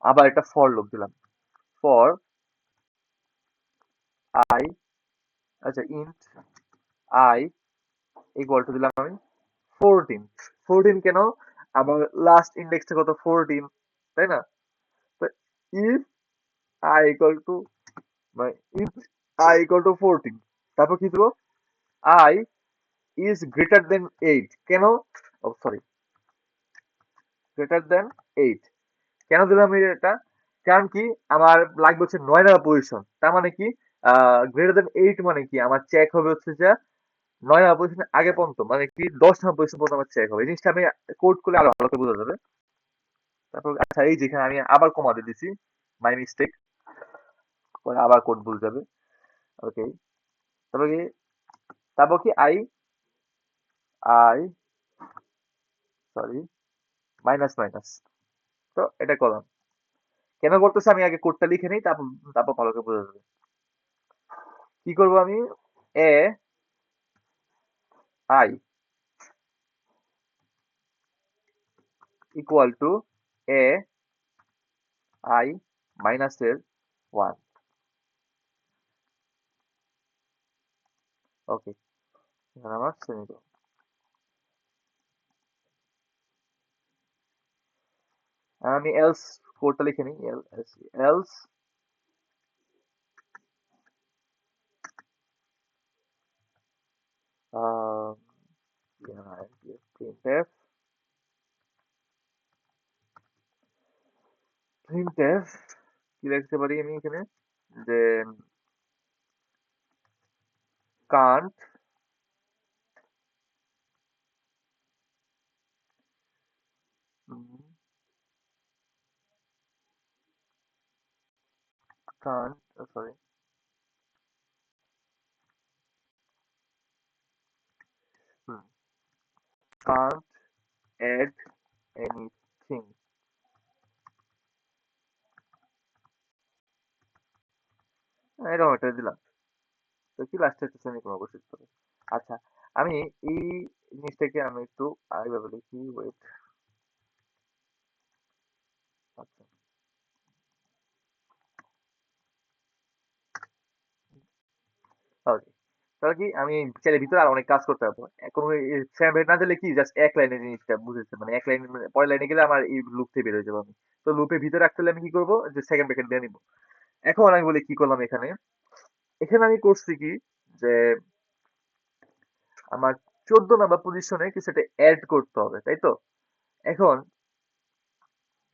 আবার একটা ফর লুপ দিলাম। ফর আই, আচ্ছা ইন্ট আই ইকুয়াল টু দিলাম আমি 14। 14 কেন? আমার লাস্ট ইন্ডেক্সটা কত? 14, তাই না? তো ইফ আই ইকুয়াল টু, মানে ইফ আই ইকুয়াল টু 14, তারপর কি দেবো? আই ইজ গ্রেটার দেন 8, কেন? ও সরি, গ্রেটার দেন 8, কেন দিলাম আমি এটা? কারণ কি আমার লাগবে হচ্ছে 9 নাম্বার পজিশন, তার মানে কি গ্রেটার দেন 8 মানে কি আমার চেক হবে হচ্ছে যে 9 নাম্বার পজিশন আগে পর্যন্ত, মানে কি 10 নাম্বার পজিশন পর্যন্ত আমার চেক হবে। এই জিনিসটা আমি কোড করলে আরো ভালো করে বোঝা যাবে। তারপর আচ্ছা এই যেখানে আমি আবার কমা দিয়ে দিছি, মাই মিস্টেক। পরে আবার কোড ভুল যাবে। ওকে, তারপর কি, I, I sorry, minus minus. তো এটা করলাম, কেন করতেছে আমি আগে কোডটা লিখে নিই, তারপর ভালো করে বোঝা যাবে। কি করব আমি, A I equal to A I minus এর ওয়ান। ওকে, আমার সেমিকোলন। আমি এলস কোডটা লিখে নিই, এলস প্রিন্টএফ, কি লিখতে পারি আমি এখানে, যে can't can't sorry can't add anything. এরকম একটা দিলাম, তো কি লাস্টে একটা সেমিকোলন অবশ্যই দিতে হবে। আচ্ছা, আমি এই জিনিসটাকে আমি একটু আরেকভাবে লিখি, ওয়েট। আচ্ছা, ওকে, তাহলে কি আমি চাইলে ভিতরে আর অনেক কাজ করতে পারবো। কোনো সেম রেট না দিলে কি জাস্ট এক লাইনে জিনিসটা বুঝেছে, মানে এক লাইন, মানে পরের লাইনে গেলে আমার এই লুপ থেকে বের হয়ে যাবো আমি। তো লুপের ভিতরে রাখতে হলে আমি কি করবো, যে সেকেন্ড ব্র্যাকেট দিয়ে নিবো। এখন আমি বলি কি করলাম এখানে, আমি করছি কি, যে আমার 14 নম্বর পজিশনে কিছু একটা অ্যাড করতে হবে, তাই তো। এখন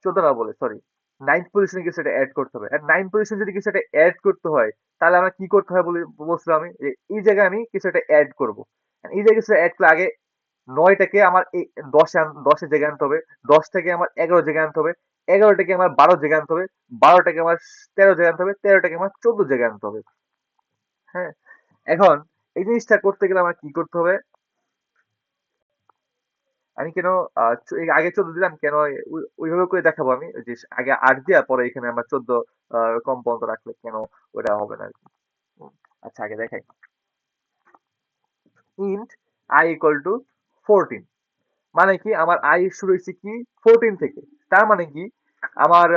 14 না বলে সরি, 9th পজিশনে কিছু একটা অ্যাড করতে হবে। আর 9th পজিশনে যদি কিছু একটা অ্যাড করতে হয়, তাহলে আমার কি করতে হয় বলে বলছিলাম আমি, যে এই জায়গায় আমি কিছু একটা অ্যাড করবো। আর এই জায়গায় কিছু অ্যাড করলে আগে 9টাকে আমার এই 10-এর জায়গায় আনতে হবে, 10টাকে আমার 11 জায়গায় আনতে হবে, 11টাকে আমার 12 জায়গায় আনতে হবে, 12টাকে আমার 13 জায়গায় আনতে হবে, 13টাকে আমার 14 জায়গায় আনতে হবে। হ্যাঁ, এখন এই জিনিসটা করতে গেলে আমার কি করতে হবে, আমি কেন এই আগে 14 দিলাম কেন, ওইভাবে করে দেখাবো আমি, যে আগে 8 দিয়া পরে এখানে আমরা 14 কম পর্যন্ত রাখলে কেন ওটা হবে না আর কি। হুম, আচ্ছা আগে দেখাই, ইন্ট আই ইকুয়াল টু 14, মানে কি আমার আই শুরু হয়েছে কি 14 থেকে। তার মানে কি আমার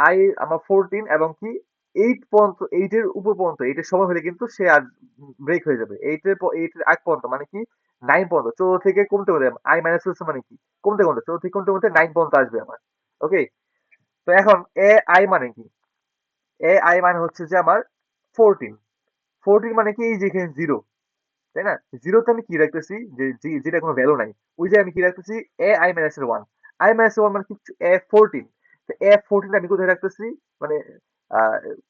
আই, আমার 14 এবং কি 8 পর্যন্ত, 8 এর উপর পর্যন্ত, 8 এর সময় হলে কিন্তু সে আর ব্রেক হয়ে যাবে। 8 এর আগ পর্যন্ত মানে কি 9 পর্যন্ত, 14 থেকে কমতে হলে আই মাইনাস হচ্ছে মানে কি কমতে কমতে, 14 থেকে কমতে কমতে 9 পর্যন্ত আসবে আমার। ওকে, তো এখন এ আই মানে কি, এ আই মানে হচ্ছে যে আমার 14, 14 মানে কি এই যে এখানে জিরো, তাই না। জিরোতে আমি কি রাখতেছি, যে যেটা কোনো ভ্যালু নাই, ওই যে আমি কি রাখতেছি এ আই মাইনাস এর ওয়ান। আই মাইনাস ওয়ান মানে কি এ 14, তো এ 14 আমি কোথায় রাখতেছি, মানে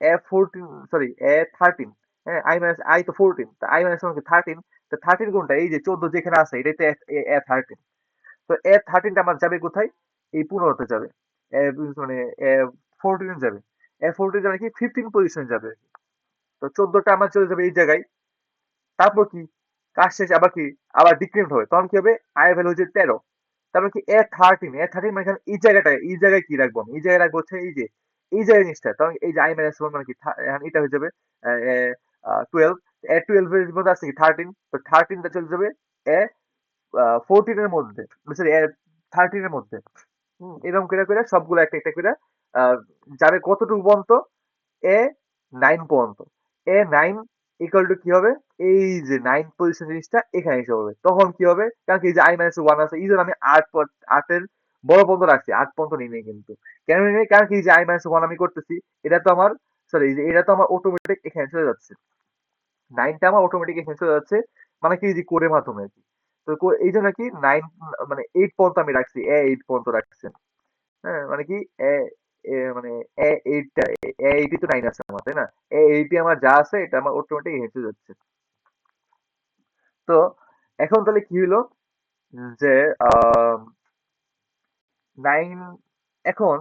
এ 14 সরি এ 13। হ্যাঁ, আই মাইনাস আই তো 14, তো আই মাইনাস ওয়ান কি 13, তো 13 কোনটা, এই যে 14 যেখানে আছে এটাই তো এ 13। তো এ 13টা আমার যাবে কোথায়, এই 15তে যাবে, এ মানে এ 14 যাবে, এ 14 যাবে কি 15 পজিশন যাবে। তো 14টা আমার চলে যাবে এই জায়গায়। তারপর কি কাজ শেষ, আবার কি আবার ডিক্রিমেন্ট হবে, তখন কি হবে আই এর ভ্যালু হচ্ছে 13। তারপর কি এ 13 মানে এখানে এই জায়গায় কি রাখবো আমি, এই জায়গায় রাখবো হচ্ছে এই যে এই জায়গায় জিনিসটা, তখন এই যে আই মাইনাস ওয়ান মানে কি এখন এটা হয়ে যাবে 12। এ 12 এর মধ্যে আছে কি 13, তো 13টা চলে যাবে এ 14 এর মধ্যে, সরি এ 13 এর মধ্যে। এরকম করে করে সবগুলো একটা একটা করে আহ, যাবে কতটুকু পর্যন্ত, এ 9 পর্যন্ত। এ 9 ইকুয়াল টু কি হবে, এই যে 9 পজিশন জিনিসটা এখানে এসে হবে, তখন কি হবে, কারণ কি এই যে আই মাইনাস ওয়ান আছে, এই জন্য আমি 8 এর বড় পর্যন্ত রাখছি, 8 পর্যন্ত নিয়ে নেই কিন্তু। কেন নিয়ে নেই, কারণ কি এই যে আই মাইনাস ওয়ান আমি করতেছি, এটা তো আমার সরি, এটা তো আমার অটোমেটিক এখানে চলে যাচ্ছে, 9টা আমার অটোমেটিক এখানে চলে যাচ্ছে, মানে কি এই যে কোডের মাধ্যমে আর কি। তো এই জন্য কি 9 মানে 8 পর্যন্ত আমি রাখছি, এ 8 পর্যন্ত রাখছি। হ্যাঁ, মানে কি এ মানে এ এইটটা, এ এইটই তো 9 আছে আমার, তাই না। এ এইটই আমার যা আছে এটা আমার অটোমেটিক হেঁটে যাচ্ছে। তো এখন তাহলে কি হলো, যে 9, এখন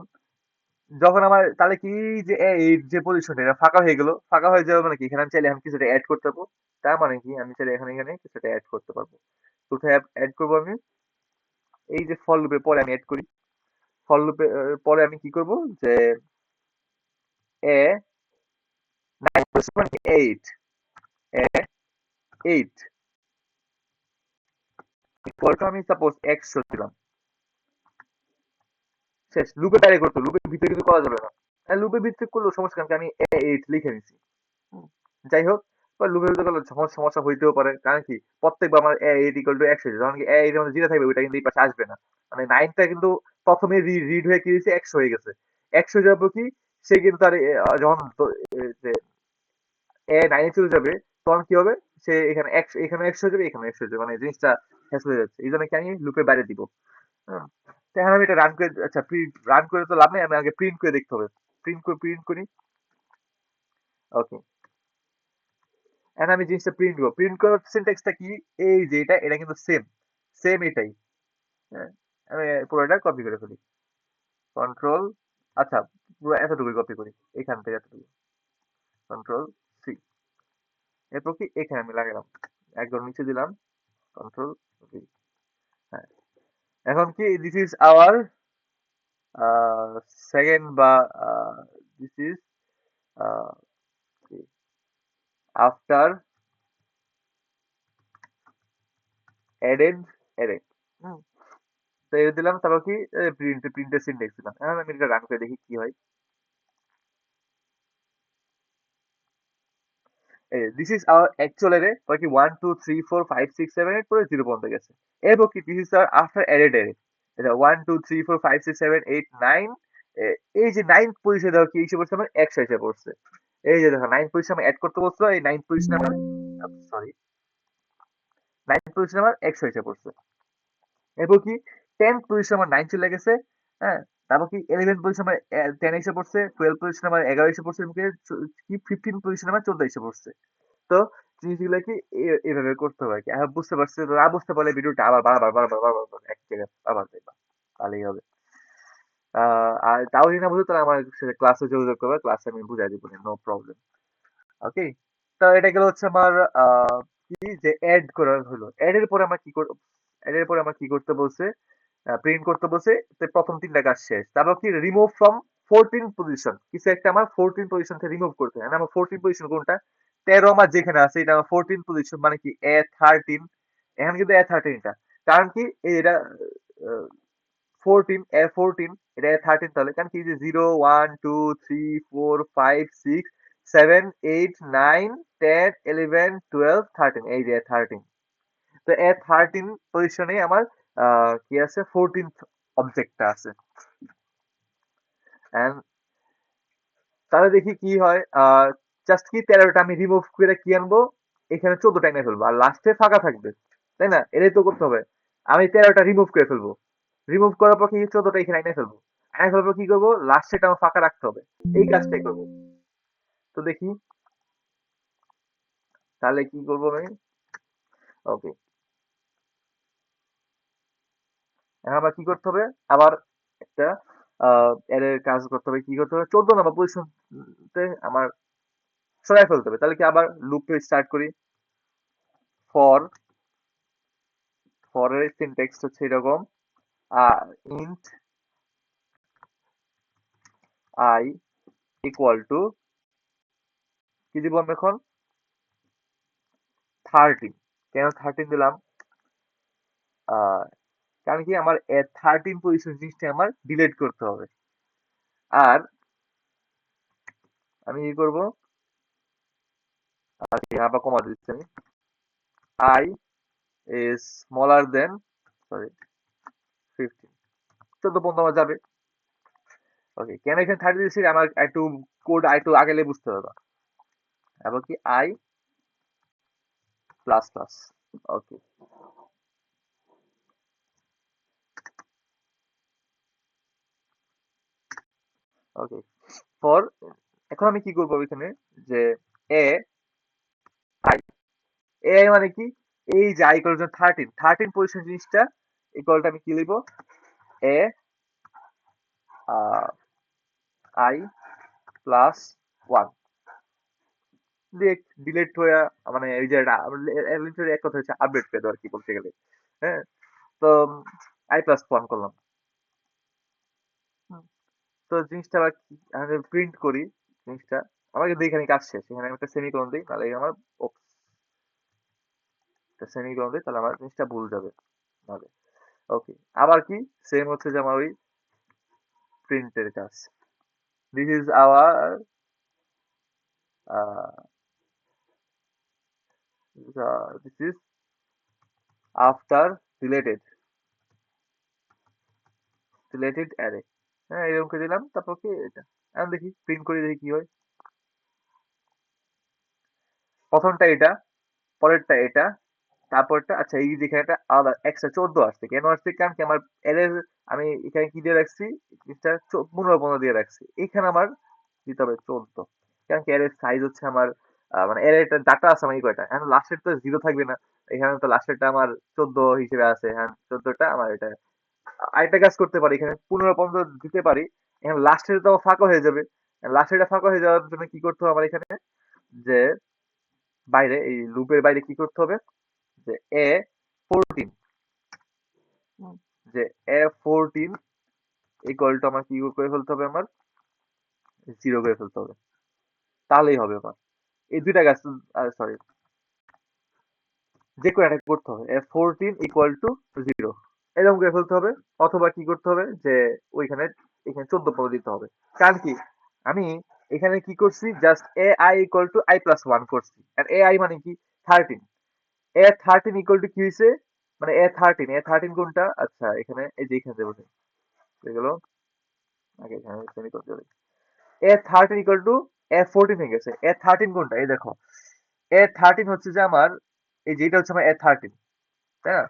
যখন আমার তাহলে কি যে এই যে পজিশনটা এটা ফাঁকা হয়ে গেল, ফাঁকা হয়ে যাবে মানে কি এখানে আমি চাইলে এখন কিছুটা অ্যাড করতে পারবো। তার মানে কি আমি চাইলে এখানে কিছুটা অ্যাড করতে পারবো। কোথায় অ্যাড করবো আমি? এই যে ফর লুপের পরে আমি অ্যাড করি। ফর লুপের পরে আমি কি করব যে এ 8 এ 8 ইকুয়াল টু আমি সাপোজ 100 দিলাম। শেষ। লুপের বাইরে করতে লুপের ভিতরে কিন্তু করা যাবে না। লুপের ভিতরে করলেও সমস্যা কারণ কি আমি A8 লিখে নিছি। হুম। যাই হোক, লুপের ভিতরে করলে সমস্যা হইতেও পারে। কারণ কি প্রত্যেকবার আমার A8 ইকুয়াল টু 100 যখন কি A8 এর মধ্যে যেটা থাকবে ওইটা কিন্তু এই পাশে আসবে না। মানে 9টা কিন্তু প্রথমে রিড হয়ে কি হয়েছে 100 হয়ে গেছে। 100 যাবো কি সে কিন্তু তার যখন যে A9 এ চলে যাবে তখন কি হবে সে এখানে 100 হয়ে যাবে এখানে 100 হয়ে যাবে মানে জিনিসটা হ্যাসেল হয়ে যাচ্ছে। এই জন্য কি আমি লুপের বাইরে দিব। হুম। তো এখন আমি এটা রান করে আচ্ছা রান করে তো লাভ নেই আমি আগে প্রিন্ট করে দেখতে হবে। প্রিন্ট করি। ওকে। এখন আমি জিনিসটা প্রিন্ট করবো। প্রিন্ট করার সিনট্যাক্সটা কি? এই যে এটা কিন্তু সেম। সেম এটাই। হ্যাঁ। আমি পুরোটা কপি করে ফেলি। কন্ট্রোল আচ্ছা পুরো এতটুকুই কপি করি। এখান থেকে এতটুকু। Control C. এরপর কি এখানে আমি লাগালাম। একদম নিচে দিলাম। Control V. হ্যাঁ। এখন কি দিস ইজ আওয়ার সেকেন্ড বা this is after added array. হুম। তো এটা দিলাম তারপর কি প্রিন্টের সিনট্যাক্স দিলাম। এখন আমি এটা রান করে দেখি কি হয়। This is our actual array পরে কি 1 2 3 4 5 6 7 8 পরে 0 পর্যন্ত গেছে। এরপর কি this is hour after added array. এটা 1 2 3 4 5 6 7 8 9 এই যে 9th পজিশনে দেখো কি এসে পড়ছে আমার 100 এসে পড়ছে। এই যে দেখো 9th পজিশনে আমি অ্যাড করতে বলছিল এই 9th পজিশনে আমার সরি 9th পজিশনে আমার 100 এসে পড়ছে। এরপর কি 10th পজিশনে আমার 9 চলে গেছে। হ্যাঁ। তারপর কি 11th পজিশনে আমার 10 এসে পড়ছে। 12th পজিশনে আমার 11 এসে পড়ছে এবং কি 15th পজিশনে আমার 14 এসে পড়ছে। তো জিনিসগুলো কি এভাবে করতে হবে আর কি। বুঝতে পারছি তো না বুঝতে পারলে ভিডিওটা আবার বারবার এক জায়গায় আবার দেখবা তাহলেই হবে। আর তাও যদি না বুঝো তাহলে আমার সাথে ক্লাসে যোগাযোগ করবে ক্লাসে আমি বুঝাই দিব নো প্রবলেম। ওকে। তো এটা গেল হচ্ছে আমার কি যে অ্যাড করা হলো অ্যাড এর পরে আমরা কি করব অ্যাড এর পরে আমরা কি করতে বলছে প্রিন্ট করতে বলছে তো প্রথম তিনটা কাজ শেষ তারপর কি রিমুভ ফ্রম 14 পজিশন কিছু একটা আমার 14 পজিশন থেকে রিমুভ করতে হয় আমার 14 পজিশন কোনটা 13 আমার যেখানে আছে এটা আমার 14 পজিশন মানে কি A13 এখানে কিন্তু A13 এটা কারণ কি এটা 14 A14 এটা A13 তাহলে কারণ কি যে 0 1 2 3 4 5 6 7 8 9 10 11 12 13 এই যে A13 তো A13 পজিশনে আমার কি আছে 14th অবজেক্টটা আছে এন্ড তাহলে দেখি কি হয় জাস্ট কি 13টা আমি রিমুভ করে কি আনবো এখানে 14টা এনে ফেলবো আর লাস্টে ফাঁকা থাকবে তাই না এটাই তো করতে হবে আমি 13টা রিমুভ করে ফেলবো রিমুভ করার পর কি 14টা এখানে এনে ফেলবো এনে ফেলবো কি করবো লাস্টেটা আমার ফাঁকা রাখতে হবে এই কাজটাই করবো তো দেখি তাহলে কি করবো আমি ওকে এখন আবার কি করতে হবে আবার একটা এর কাজ করতে হবে কি করতে হবে 14 নম্বর পজিশনতে আমার সরাই ফেলতে হবে তাহলে কি আবার লুপে স্টার্ট করি ফর ফর এর সিনট্যাক্স হচ্ছে এরকম ইন্ট আই ইকুয়াল টু কি দিব আমি এখন 13 কেন 13 দিলাম আহ কারণ কি আমার 13 পজিশন জিনিসটা আমার ডিলিট করতে হবে আর আমি কি করব আবার কমা দিচ্ছি আমি I is smaller then sorry 15 14 পর্যন্ত আমার যাবে ওকে কেন এখানে 30 দিচ্ছি আমার একটু কোড একটু আগেলে বুঝতে হবে এবং কি I plus plus okay okay for এখন আমি কি করবো এখানে যে এ আই এ আই মানে কি এই যে আই ইকুয়াল টু 13 পজিশন জিনিসটা ইকুয়ালটা আমি কি লিখবো এ আই প্লাস ওয়ান দিয়ে ডিলেট হয়ে মানে এই যে এলিমেন্টের এক কথা হচ্ছে আপডেট পেয়ে দেওয়া আর কি বলতে গেলে। হ্যাঁ, তো আই প্লাস ওয়ান করলাম। হুম, তো জিনিসটা আবার আমি প্রিন্ট করি জিনিসটা, আমার কিন্তু এখানে কাজ শেষ, এখানে আমি একটা সেমিকোলন দিই তাহলে আমার একটা সেমিকোলন দিই তাহলে আমার জিনিসটা ভুল যাবে নাহলে। ওকে, আবার কি সেম হচ্ছে যে আমার ওই প্রিন্টের কাজ। This is hour this is after related related array. হ্যাঁ, এরকম করে দিলাম, তারপর কি এটা এখন দেখি প্রিন্ট করে দেখি কি হয়। প্রথমটা এটা, পরেরটা এটা, তারপরটা আচ্ছা এই যেখানে একটা আলাদা এক্সট্রা 14 আসছে, কেন আসছে কারণ কি আমার এর আমি এখানে কি দিয়ে রাখছি, জিনিসটা 15 দিয়ে রাখছি, এখানে আমার দিতে হবে 14, কারণ কি এর সাইজ হচ্ছে আমার মানে এর একটা ডাটা আছে আমার এই কয়টা, এখন লাস্টের তো জিরো থাকবে না, এখানে তো লাস্টেরটা আমার 14 হিসেবে আছে, হ্যাঁ 14টা আমার এটা। আরেকটা কাজ করতে পারি, এখানে 15 দিতে পারি, এখানে লাস্টের তো ফাঁকা হয়ে যাবে, লাস্টেরটা ফাঁকা হয়ে যাওয়ার জন্য কি করতে হবে আমার এখানে, যে বাইরে এই লুপের বাইরে কি করতে হবে, যে এ 14, যে এ 14 ইকুয়াল টু আমার কি করে ফেলতে হবে, আমার জিরো করে ফেলতে হবে, তাহলেই হবে আমার এই দুইটা কাজ। সরি, যে কোনো একটা করতে হবে, এ 14 ইকুয়াল টু জিরো এরকম করে ফেলতে হবে, অথবা কি করতে হবে যে ওইখানে এখানে 14 দিতে হবে, কারণ কি আমি এখানে কি করছি, just A I equal to I plus one করছি, আর এ আই মানে কি 13, এ 13 ইকুয়াল টু কি হয়েছে, মানে এ 13 কোনটা, আচ্ছা এখানে এই যে এখানে দেবো এগুলো আগে এখানে সেমিকোলন দেবো। এ 13 ইকুয়াল টু এ 14 হয়ে গেছে, এ 13 কোনটা, এই দেখো এ 13 হচ্ছে যে আমার এই যে এটা হচ্ছে আমার এ 13, তাই না,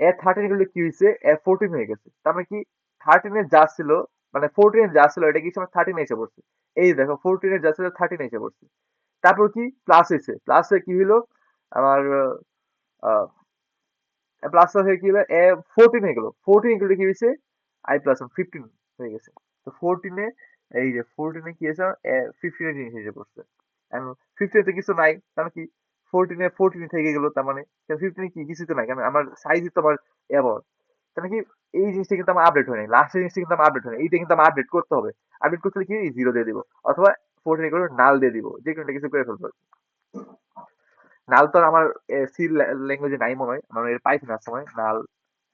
এ 13 ইকুয়াল টু কি হয়েছে, এ 14 হয়ে গেছে, তার মানে কি 13 এর যা ছিল, মানে 14 এর যা ছিল এটা কি সময় 13 এসে পড়ছে, এই দেখো 14 এর যা ছিল 13 এসে পড়ছে, তারপর কি প্লাস হয়েছে, প্লাস হয়ে কি হলো আমার প্লাস হয়ে কি হলো এ 14 হয়ে গেল, 14 ইকুয়াল টু কি হয়েছে আই প্লাস 15 হয়ে গেছে, তো 14 এ এই যে 14 এ কি হয়েছে 15 এর জিনিস এসে পড়ছে, এখন 15 তে কিছু নাই কারণ কি 14 এ 14 থেকে গেল, তার মানে 15 এ কি কিছু তো নাই কারণ আমার সাইজ তো আমার এবার, তার মানে কি এই জিনিসটা কিন্তু আমার আপডেট হয় নাই, লাস্টের জিনিসটা কিন্তু আমার আপডেট হয় নাই, এইটা কিন্তু আমার আপডেট করতে হবে, আপডেট করতে হলে কি জিরো দিয়ে দিব, অথবা 14 এ করে নাল দিয়ে দিব, যে কোনো একটা কিছু করে ফেলবো। নাল তো আর আমার সি ল্যাঙ্গুয়েজে নাই মনে হয়, আমার এর পাইথন আছে মনে হয় নাল,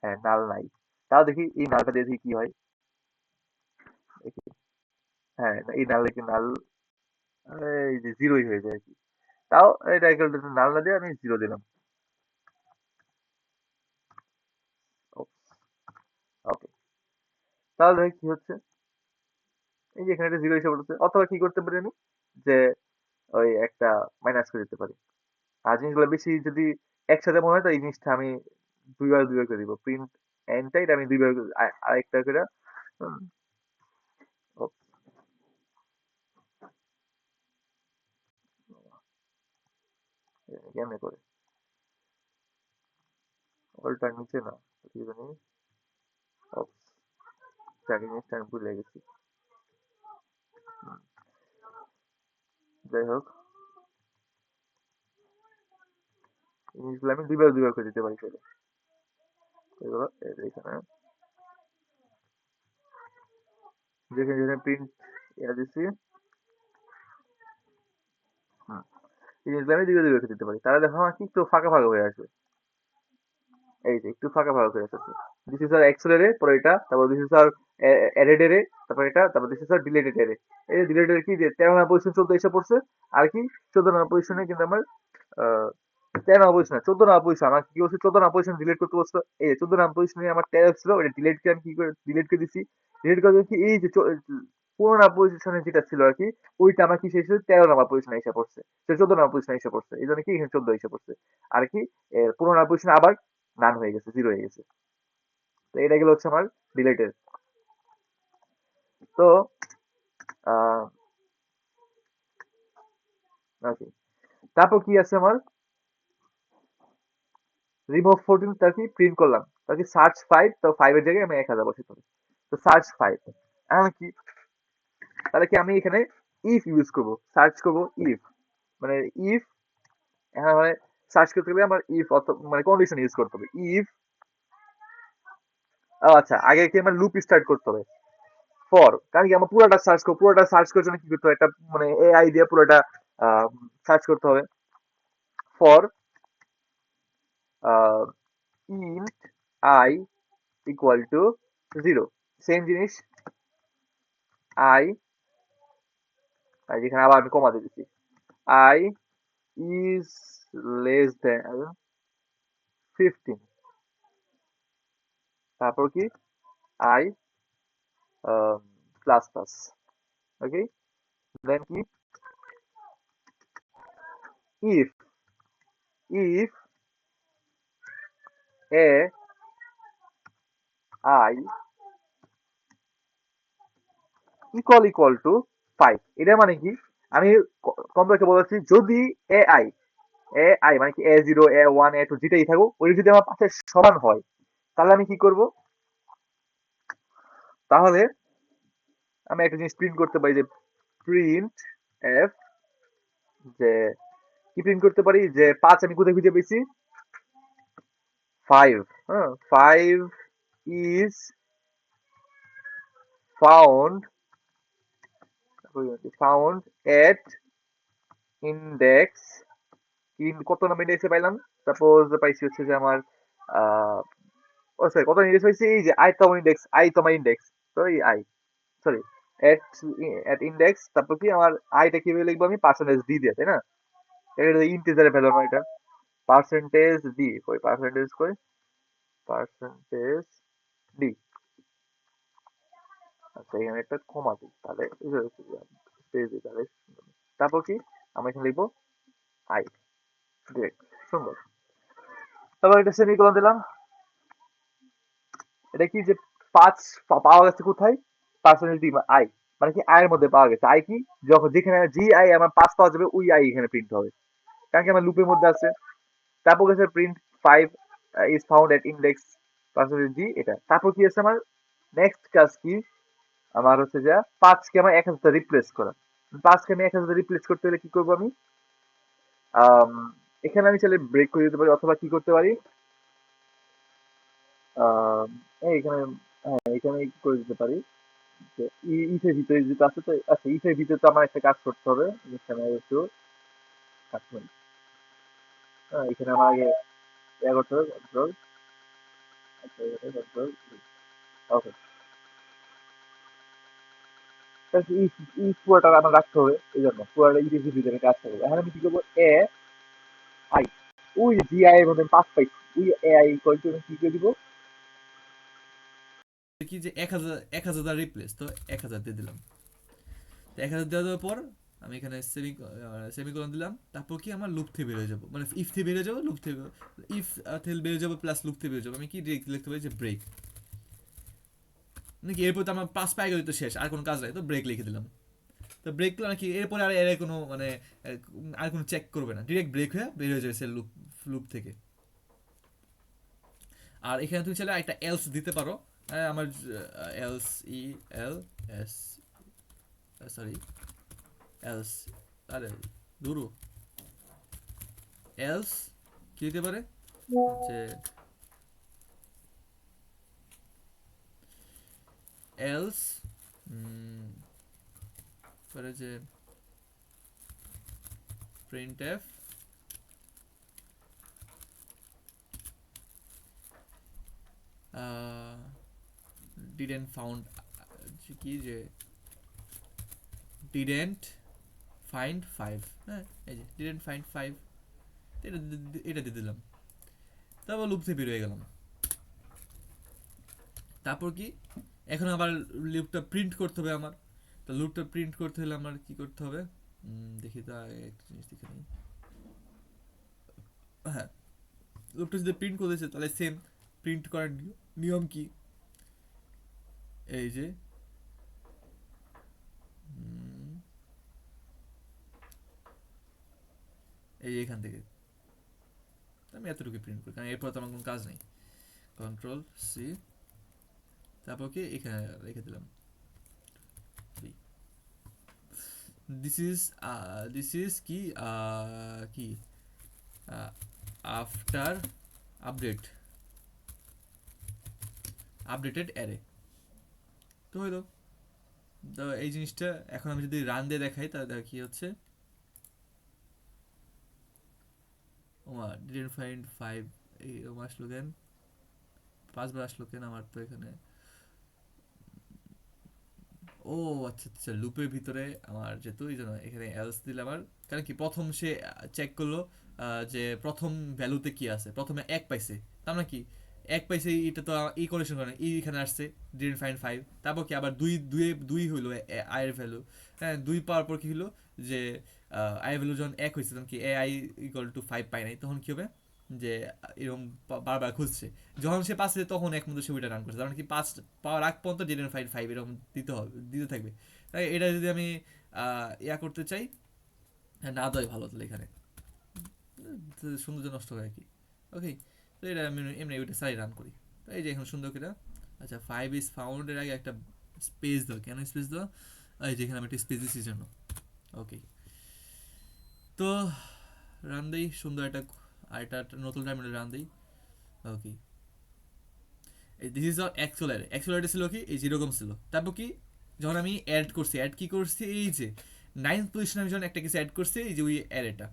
হ্যাঁ নাল নাই, তাও দেখি এই নালটা দিয়ে দেখি কি হয়, দেখি হ্যাঁ এই নাল দেখি নাল এই যে জিরোই হয়ে যায় আর কি, তাও এটা equal to নাল না দিয়ে আমি জিরো দিলাম। ওকে, তাহলে দেখি কি হচ্ছে, এই যে এখানে একটা জিরো এসে পড়ছে, অথবা কি করতে পারি আমি, যে ওই একটা মাইনাস করে দিতে পারি, আর জিনিসগুলো বেশি যদি একসাথে মনে হয় তো এই জিনিসটা আমি দুইবার করে দিব, প্রিন্ট এন্ডটা এটা আমি দুইবার আরেকটা করে হুম, ও, কেমনে করে অল্টার নিচে না, কি জানি, জানি জিনিসটা আমি ভুলে গেছি। হুম, যাই হোক এই জিনিসগুলো আমি দুইবার করে দিতে পারি চাইলে, এগুলো এই যে এখানে যেখানে যেখানে প্রিন্ট ইয়া দিচ্ছি, হুম, এই জিনিসগুলো আমি দুইবার করে দিতে পারি, তাহলে দেখো আমার কি একটু ফাঁকা ফাঁকা হয়ে আসবে, এই যে একটু ফাঁকা ফাঁকা করে আসছে, দিস ইজ আর এক্সেলারে পরে এটা, তারপর দিস ইজ আর এডেড এরে, তারপর এটা, তারপর দিস ইজ আর ডিলেটেড এরে, এই যে ডিলেটেড কি যে 13 নম্বর পজিশন 14 এসে পড়ছে, আর কি 14 নম্বর পজিশনে কিন্তু আমার 13 নম্বর পজিশন 14 নম্বর পজিশন আমার কি বলছে, 14 নম্বর পজিশন ডিলিট করতে বলছে, এই 14 নম্বর পজিশনে আমার 13 ছিল ওটা ডিলিট করে আমি কি করে ডিলিট করে দিছি, ডিলিট করে দিচ্ছি, এই যে 15 নম্বর পজিশনে যেটা ছিল আর কি, ওইটা আমার কি শেষ 13 নম্বর পজিশনে এসে পড়ছে, সে 14 নম্বর পজিশনে এসে পড়ছে, এই জন্য কি এখানে 14 এসে পড়ছে, আর কি 15 নম্বর পজিশনে আবার নান হয়ে গেছে, জিরো হয়ে গেছে, তো এটা গেল হচ্ছে আমার ডিলেটেড। তো আহ ওকে, তারপর কি আছে আমার রিমুভ 14, তার কি প্রিন্ট করলাম, তার কি সার্চ 5, তো 5 এর জায়গায় আমি 1000 বসাতে হবে, তো সার্চ 5, এখন কি তাহলে কি আমি এখানে ইফ ইউজ করব, সার্চ করব ইফ, মানে ইফ, হ্যাঁ মানে সার্চ করতে গেলে আমার ইফ মানে কন্ডিশন ইউজ করতে হবে। ইফ, আচ্ছা আগে কি আমার লুপ স্টার্ট করতে হবে ফর, কারণ কি আমার পুরোটা সার্চ করার জন্য কি করতে হবে, একটা মানে এআই দিয়ে পুরোটা সার্চ করতে হবে। For int I equal to 0, same জিনিস আই, যেখানে আবার আমি কমা দিয়ে দিচ্ছি, আই ইজ লেস দেন 15, তারপর কি আই প্লাস প্লাস, ওকে, দেন কি if, if A I equal to 5, এটা মানে কি আমি কম্পিউটারকে বলেছি যদি এ আই, মানে কি A0 A1 A2 যেটাই থাকুক ওই যদি আমার পাশে সমান হয়, তাহলে আমি কি করব, তাহলে আমি একটা জিনিস প্রিন্ট করতে পারি যে প্রিন্ট এফ, যে কি প্রিন্ট করতে পারি যে 5 আমি কোথায় খুঁজে পেয়েছি, 5, হ্যাঁ 5 is found, found at index, কত নাম্বার ইন্ডেক্সে পাইলাম, সাপোজ পাইছি হচ্ছে যে আমার আহ ও সরি কত ইন্ডেক্স পাইছি, এই যে আইতম ইন্ডেক্স, তো এই আই, সরি এট, ইন্ডেক্স, তারপর কি আমার আইটা কিভাবে লিখবো আমি, পার্সেন্টেজ ডি দিয়ে, তাই না, এটা ইন্টিজারে ফেলবো না, এটা পার্সেন্টেজ ডি, পার্সেন্টেজ ডি, আচ্ছা এখানে একটা কমা দিই, তাহলে স্পেস দিই, তাহলে তারপর কি আমরা এখানে লিখবো আই, ডিরেক্ট, সুন্দর। তারপর একটা সেমিকোলন দিলাম, এটা কি যে 5 পাওয়া গেছে কোথায়, পার্সেন্টেজ ডি আই, মানে কি আই এর মধ্যে পাওয়া গেছে, আই কি যখন যেখানে জি আই আমার 5 পাওয়া যাবে ওই আই এখানে প্রিন্ট হবে, কারণ কি আমার লুপের মধ্যে আছে। তারপর গেছে print 5 is found at index percentage G, এটা তারপর কি আছে আমার নেক্সট কাজ কি, আমার হচ্ছে যে 5 কে আমার 1000 সাথে রিপ্লেস করা, 5 কে আমি 1000 সাথে রিপ্লেস করতে হলে কি করব আমি, আম, এখানে আমি চাইলে ব্রেক করে দিতে পারি, অথবা কি করতে পারি, এখানে, হ্যাঁ এখানে কি করে দিতে পারি যে ইফের ভিতরে যেটা আছে, তো আচ্ছা ইফের ভিতরে তো আমার একটা কাজ করতে হবে, এখানে একটু কাজ করি, এখানে আমার আগে ইয়া করতে হবে, কন্ট্রোল, আচ্ছা কন্ট্রোল, ওকে, ইফ, পুরোটা আমার রাখতে হবে, এই জন্য পুরোটা ইফের ভিতরে কাজ করবে। এখন আমি কি করবো, এ আই, ওই যে জি আই এর মধ্যে 5 পাইছি, ওই এ আই ইকুয়াল টু কি করে দিব, কি যে 1000 রিপ্লেস, তো 1000 দিয়ে দিলাম। তো 1000 দেওয়ার পর আমি এখানে সেমিকোলন দিলাম, তারপর কি আমার লুপ থেকে বের হয়ে যাবো, মানে ইফ থেকে বের হয়ে যাবো, লুপ থেকে, ইফ থেকে বের হয়ে যাবো প্লাস লুপ থেকে বের হয়ে যাবো, আমি কি ডিরেক্ট লিখতে পারি যে ব্রেক, নাকি এরপর তো আমার পাস পাই গেলে তো শেষ, আর কোনো কাজ নাই, তো ব্রেক লিখে দিলাম। তো ব্রেক নাকি এরপরে আর এর কোনো মানে আর কোনো চেক করবে না, ডিরেক্ট ব্রেক হয়ে বের হয়ে যাবে সে লুপ, লুপ থেকে। আর এখানে তুমি চাইলে একটা এলস দিতে পারো, আমার এলস, ই এল এস, সরি এলস, আরে দুরু, এলস কি দিতে পারে যে এলস করে যে প্রিন্ট এফ ডিডেন্ট ফাউন্ড, কি যে ডিডেন্ট ফাইন্ড 5, হ্যাঁ এই যে ডিডেন্ট ফাইন্ড 5, এটা এটা দিয়ে দিলাম, তারপর লুপ থেকে বের হয়ে গেলাম। তারপর কি এখন আবার লুপটা প্রিন্ট করতে হবে আমার, তো লুপটা প্রিন্ট করতে হলে আমার কি করতে হবে, দেখি তো আগে একটা জিনিস দেখে নিই। হ্যাঁ, লুপটা যদি প্রিন্ট করেছে তাহলে সেম প্রিন্ট করার নিয়ম কি, এই যে এই যে এখান থেকে আমি এতটুকু প্রিন্ট করি, কারণ এরপর তো আমার কোনো কাজ নেই। কন্ট্রোল সি, তারপর কি এখানে রেখে দিলাম 3। দিস ইজ কি আফটার আপডেটেড অ্যারে। তো হইলো। তো এই জিনিসটা এখন আমি যদি রান দিয়ে দেখাই তাহলে দেখা কি হচ্ছে, ওমা ডিডন্ট ফাইন্ড 5, এই ওমা আসলো কেন, 5 বার আসলো কেন আমার তো এখানে। ও আচ্ছা আচ্ছা, লুপের ভিতরে আমার যেহেতু এই জন্য এখানে এলস দিলে আমার, কারণ কি প্রথম সে চেক করলো যে প্রথম ভ্যালুতে কি আছে, প্রথমে 1 পাইছে, তার মানে কি 1 পাইছে, এটা তো ই করেশন করে ই এখানে আসছে ডিডন্ট ফাইন্ড 5, তারপর কি আবার 2 হইলো আয়ের ভ্যালু, হ্যাঁ 2 পাওয়ার পর কি হলো যে আয়ের ভ্যালু যখন 1 হয়েছে তখন কি এ আই ইকুয়াল টু 5 পাই নাই, তখন কি হবে যে এরকম বারবার খুঁজছে, যখন সে পাচ্ছে তখন এক মতো সে ওইটা রান করছে, কারণ কি 5 পাওয়ার আগ পর্যন্ত ডিডন্ট ফাইন্ড 5 এরকম দিতে হবে, দিতে থাকবে। তাই এটা যদি আমি ইয়া করতে চাই, হ্যাঁ, না দেওয়াই ভালো তাহলে এখানে সৌন্দর্য নষ্ট হয় আর কি। ওকে, তো এটা আমি এমনি ওইটা সাই রান করি। তো এই যে এখন সুন্দর করে, আচ্ছা 5 ইজ ফাউন্ড এর আগে একটা স্পেস দাও, কেন স্পেস দাও, এই যে এখানে আমি একটা স্পেস দিচ্ছি জন্য। ওকে, তো রান দিই সুন্দর একটা, আর একটা নতুন টার্মিনাল রান দিই। ওকে, দিস ইজ অ্যাকচুয়াল ছিল কি এই যেরকম ছিল, তারপর কি যখন আমি অ্যাড করছি, অ্যাড কি করছি এই যে 9th পজিশনে আমি যখন একটা কিছু অ্যাড করছি, এই যে ওই অ্যারেটা,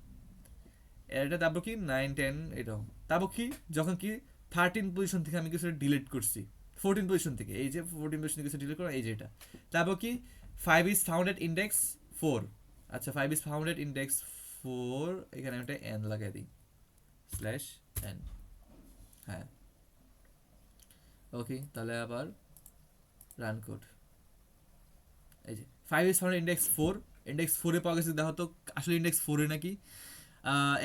তারপর কি 9 10 এটাও, তারপর কি যখন কি 13 পজিশন থেকে আমি কিছু ডিলিট করছি, 14 পজিশন থেকে, এই যে 14 পজিশন থেকে কিছু ডিলিট করা, এই যে এটা, তারপর কি 5 ইজ ফাউন্ডেড ইন্ডেক্স 4, আচ্ছা 5 ইজ ফাউন্ডেড ইন্ডেক্স 4, এখানে আমি একটা এন লাগাই দিই, স্ল্যাশ এন, হ্যাঁ। ওকে, তাহলে আবার রান কোড, এই যে 5 ইজ ফাউন্ড ইন্ডেক্স 4 এ পাওয়া গেছে, দেখো তো আসলে ইন্ডেক্স 4 এ নাকি।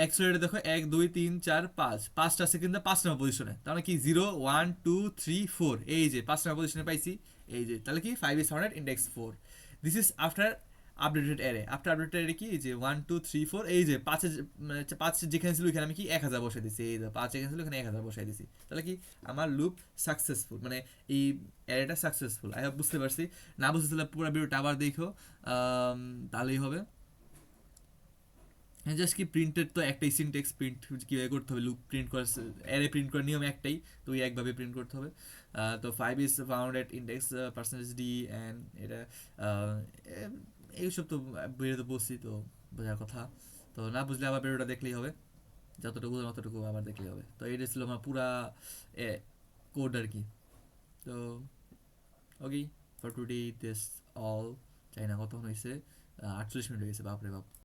এক্সেলেটে দেখো 1 2 3 4 5, 5টা আছে কিন্তু 5 নম্বর পজিশনে, তার মানে কি 0 1 2 3 4, এই যে 5 নম্বর পজিশনে পাইছি, এই যে তাহলে কি 5 is found index 4, this is after updated array, after updated array কি এই যে 1 2 3 4, এই যে 5 মানে 5 যেখানে ছিল এখানে আমি কি 1000 বসাই দিছি, এই যে 5 এখানে ছিল এখানে 1000 বসাই দিছি, তাহলে কি আমার লুপ সাকসেসফুল, মানে এই অ্যারেটা সাকসেসফুল। আই হোপ বুঝতে পারছি, না বুঝতে তাহলে পুরো ভিডিওটা আবার দেখো, তাহলেই হবে। হ্যাঁ, জাস্ট কি প্রিন্টের তো একটাই সিনটেক্স, প্রিন্ট কীভাবে করতে হবে, লুপ প্রিন্ট করার, অ্যারে প্রিন্ট করার নিয়ম একটাই, তো ওই একভাবে প্রিন্ট করতে হবে। তো 5 is found at index percentage D and এটা, আহ, এইসব তো বেরোতে বসছি, তো বোঝার কথা, তো না বুঝলে আবার বেরোটা দেখলেই হবে, যতটুকু ততটুকু আবার দেখলেই হবে। তো এটা ছিল আমার পুরা কোড আর কি। তো ওকে, ফর টুডে দিস অল, চাই না কতক্ষণ হয়েছে, 48 মিনিট হয়ে গেছে, বাপরে বাপ।